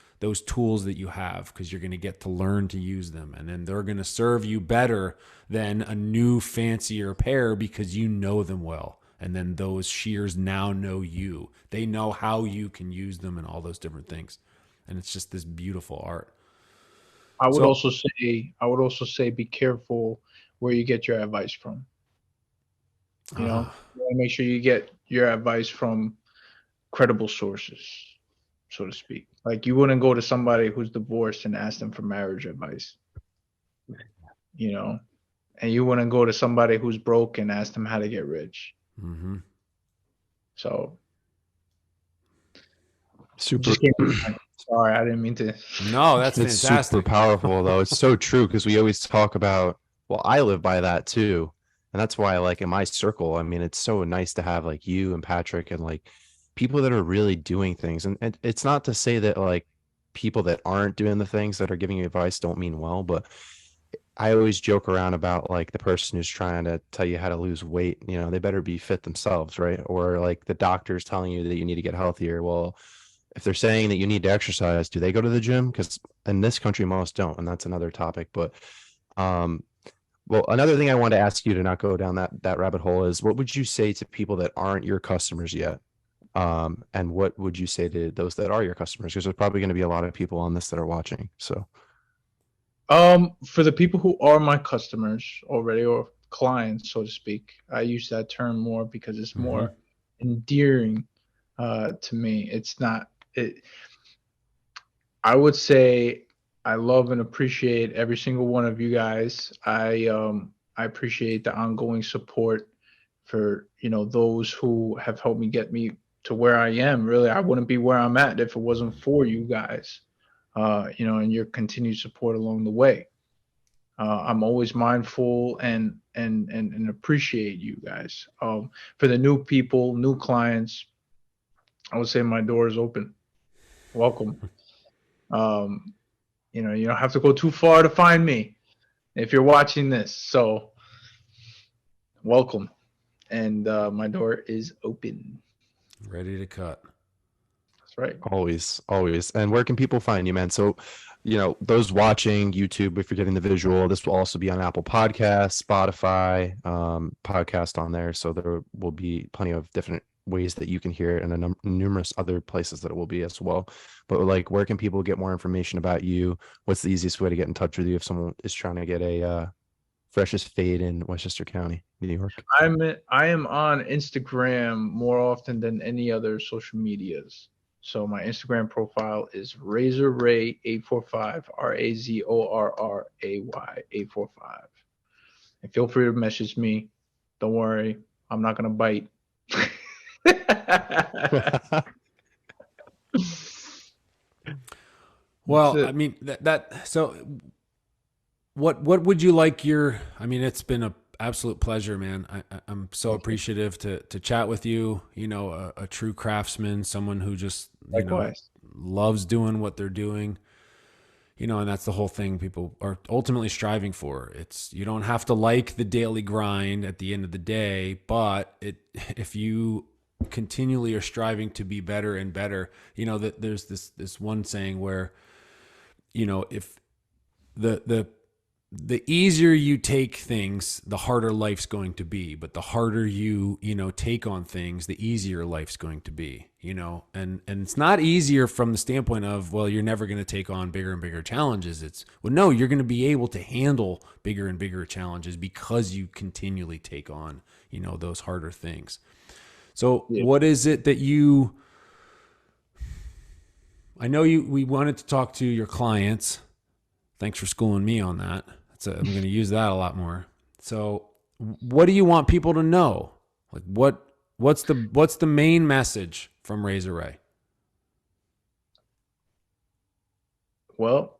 tools that you have, because you're going to get to learn to use them, and then they're going to serve you better than a new fancier pair, because you know them well. And then those shears now know you. They know how you can use them and all those different things. And it's just this beautiful art. I would also say be careful where you get your advice from. You want to make sure you get your advice from credible sources, so to speak. Like, you wouldn't go to somebody who's divorced and ask them for marriage advice, and you wouldn't go to somebody who's broke and ask them how to get rich. Mm-hmm. So, super. Sorry, I didn't mean to. No, that's it's fantastic. Super powerful, though. It's so true, because we always talk about, well, I live by that too. And that's why, like, in my circle, I mean, it's so nice to have like you and Patrick and like people that are really doing things. And it's not to say that like people that aren't doing the things that are giving you advice don't mean well, but I always joke around about like the person who's trying to tell you how to lose weight, they better be fit themselves, right? Or like the doctor's telling you that you need to get healthier. Well, if they're saying that you need to exercise, do they go to the gym? Because in this country, most don't. And that's another topic. But well, another thing I wanted to ask you, to not go down that rabbit hole, is what would you say to people that aren't your customers yet? And what would you say to those that are your customers? Because there's probably going to be a lot of people on this that are watching. So, for the people who are my customers already, or clients, so to speak, I use that term more because it's more endearing to me. It's not. I would say I love and appreciate every single one of you guys. I appreciate the ongoing support for those who have helped me get me to where I am. Really, I wouldn't be where I'm at if it wasn't for you guys. And your continued support along the way. I'm always mindful and appreciate you guys. For the new people, new clients, I would say my door is open. Welcome. You don't have to go too far to find me if you're watching this. So welcome. And my door is open. Ready to cut. Right. Always. And where can people find you, man? So, those watching YouTube, if you're getting the visual, this will also be on Apple Podcasts, Spotify, podcast on there. So there will be plenty of different ways that you can hear it, and numerous other places that it will be as well. But like, where can people get more information about you? What's the easiest way to get in touch with you if someone is trying to get a freshest fade in Westchester County, New York? I am on Instagram more often than any other social medias. So my Instagram profile is RazorRay845, RazorRay845. And feel free to message me. Don't worry, I'm not gonna bite. Well, I mean so what would you like it's been an absolute pleasure, man. I'm so appreciative to chat with you, a true craftsman, someone who just loves doing what they're doing, and that's the whole thing people are ultimately striving for. You don't have to like the daily grind at the end of the day, but if you continually are striving to be better and better. You know, that there's this one saying where, you know, if the easier you take things, the harder life's going to be. But the harder you take on things, the easier life's going to be, you know, and it's not easier from the standpoint of, well, you're never going to take on bigger and bigger challenges. It's, well, no, you're going to be able to handle bigger and bigger challenges because you continually take on, you know, those harder things. So what is it that I know we wanted to talk to your clients. Thanks for schooling me on that. I'm going to use that a lot more. So what do you want people to know? Like what's the main message from Razor Ray? Well,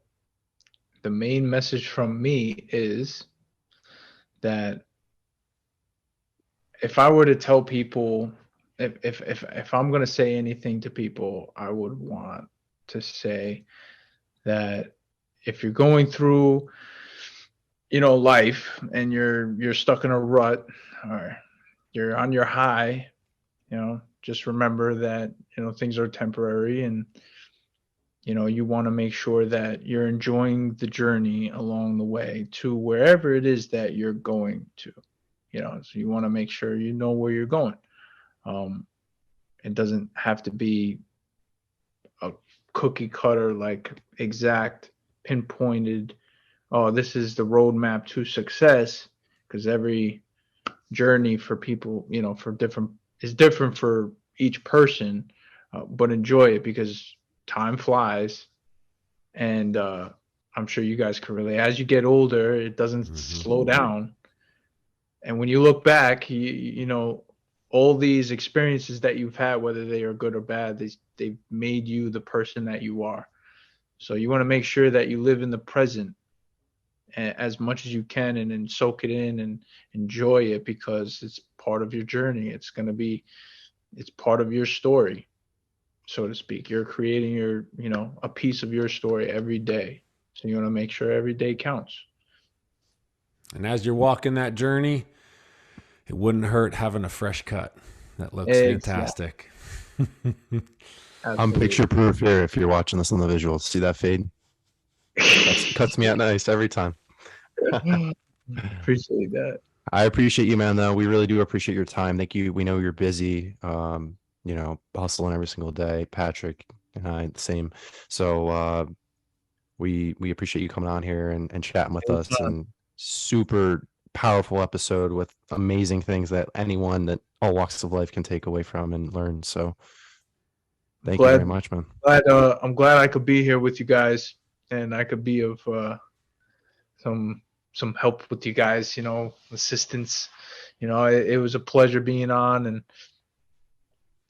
the main message from me is that if I were to tell people, if I'm going to say anything to people, I would want to say that if you're going through, you know, life and you're stuck in a rut or you're on your high, you know, just remember that, you know, things are temporary, and, you know, you want to make sure that you're enjoying the journey along the way to wherever it is that you're going to, you know, so you want to make sure you know where you're going. It doesn't have to be a cookie cutter, like exact pinpointed, oh, this is the roadmap to success, because every journey for people, you know, is different for each person, but enjoy it because time flies. And I'm sure you guys can relate. As you get older, it doesn't slow down. And when you look back, you know, all these experiences that you've had, whether they are good or bad, they've made you the person that you are. So you want to make sure that you live in the present as much as you can, and then soak it in and enjoy it, because it's part of your journey. It's part of your story, so to speak. You're creating a piece of your story every day. So you want to make sure every day counts. And as you're walking that journey, it wouldn't hurt having a fresh cut. That looks fantastic. I'm picture proof here. If you're watching this on the visual, see that fade? Cuts me out nice every time. Appreciate that. I appreciate you, man, though. We really do appreciate your time. Thank you. We know you're busy, you know, hustling every single day. Patrick and I, the same. So we appreciate you coming on here and chatting with us. And super powerful episode with amazing things that anyone that all walks of life can take away from and learn. So thank you very much, man. I'm glad I could be here with you guys, and I could be of some help with you guys, you know, assistance. You know, it was a pleasure being on, and,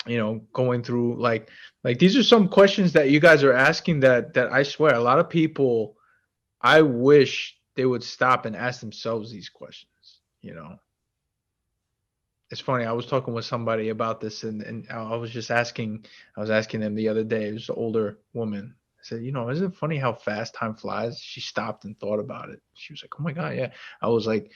you know, going through like these are some questions that you guys are asking that I swear a lot of people, I wish they would stop and ask themselves these questions. You know, it's funny. I was talking with somebody about this, and I was asking them the other day. It was an older woman. I said, you know, isn't it funny how fast time flies? She stopped and thought about it. She was like, oh my God, yeah. I was like,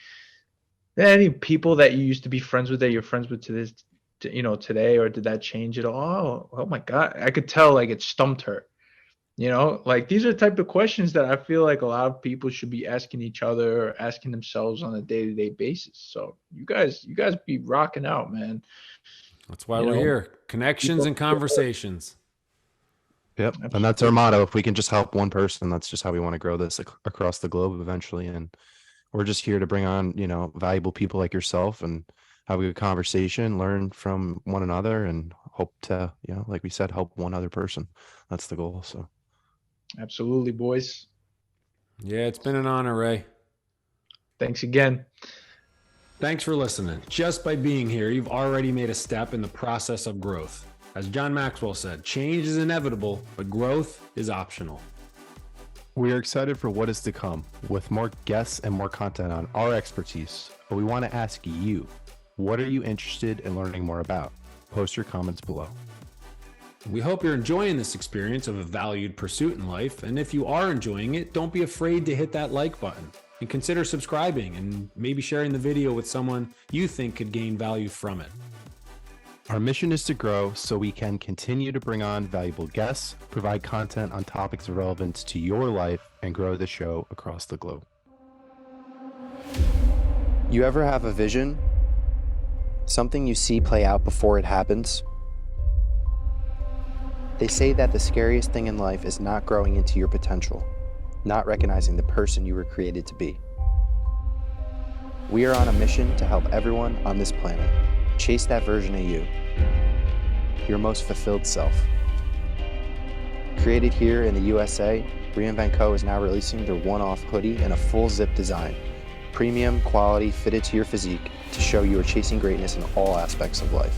any people that you used to be friends with that you're friends with today, or did that change at all? Oh my God. I could tell, like, it stumped her. You know, like, these are the type of questions that I feel like a lot of people should be asking each other or asking themselves on a day-to-day basis. So you guys be rocking out, man. That's why we're here. Connections and conversations. Yep. Absolutely. And that's our motto. If we can just help one person, that's just how we want to grow this across the globe eventually. And we're just here to bring on, you know, valuable people like yourself and have a good conversation, learn from one another, and hope to, you know, like we said, help one other person. That's the goal. So absolutely, boys. Yeah, it's been an honor, Ray. Thanks again. Thanks for listening. Just by being here, you've already made a step in the process of growth. As John Maxwell said, change is inevitable, but growth is optional. We are excited for what is to come with more guests and more content on our expertise. But we want to ask you, what are you interested in learning more about? Post your comments below. We hope you're enjoying this experience of a valued pursuit in life. And if you are enjoying it, don't be afraid to hit that like button and consider subscribing and maybe sharing the video with someone you think could gain value from it. Our mission is to grow so we can continue to bring on valuable guests, provide content on topics of relevance to your life, and grow the show across the globe. You ever have a vision? Something you see play out before it happens? They say that the scariest thing in life is not growing into your potential, not recognizing the person you were created to be. We are on a mission to help everyone on this planet chase that version of you, your most fulfilled self. Created here in the USA, Reinvent Co. is now releasing their one-off hoodie in a full zip design, premium quality fitted to your physique to show you are chasing greatness in all aspects of life.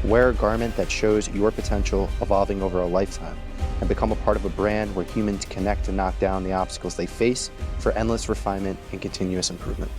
Wear a garment that shows your potential evolving over a lifetime and become a part of a brand where humans connect to knock down the obstacles they face for endless refinement and continuous improvement.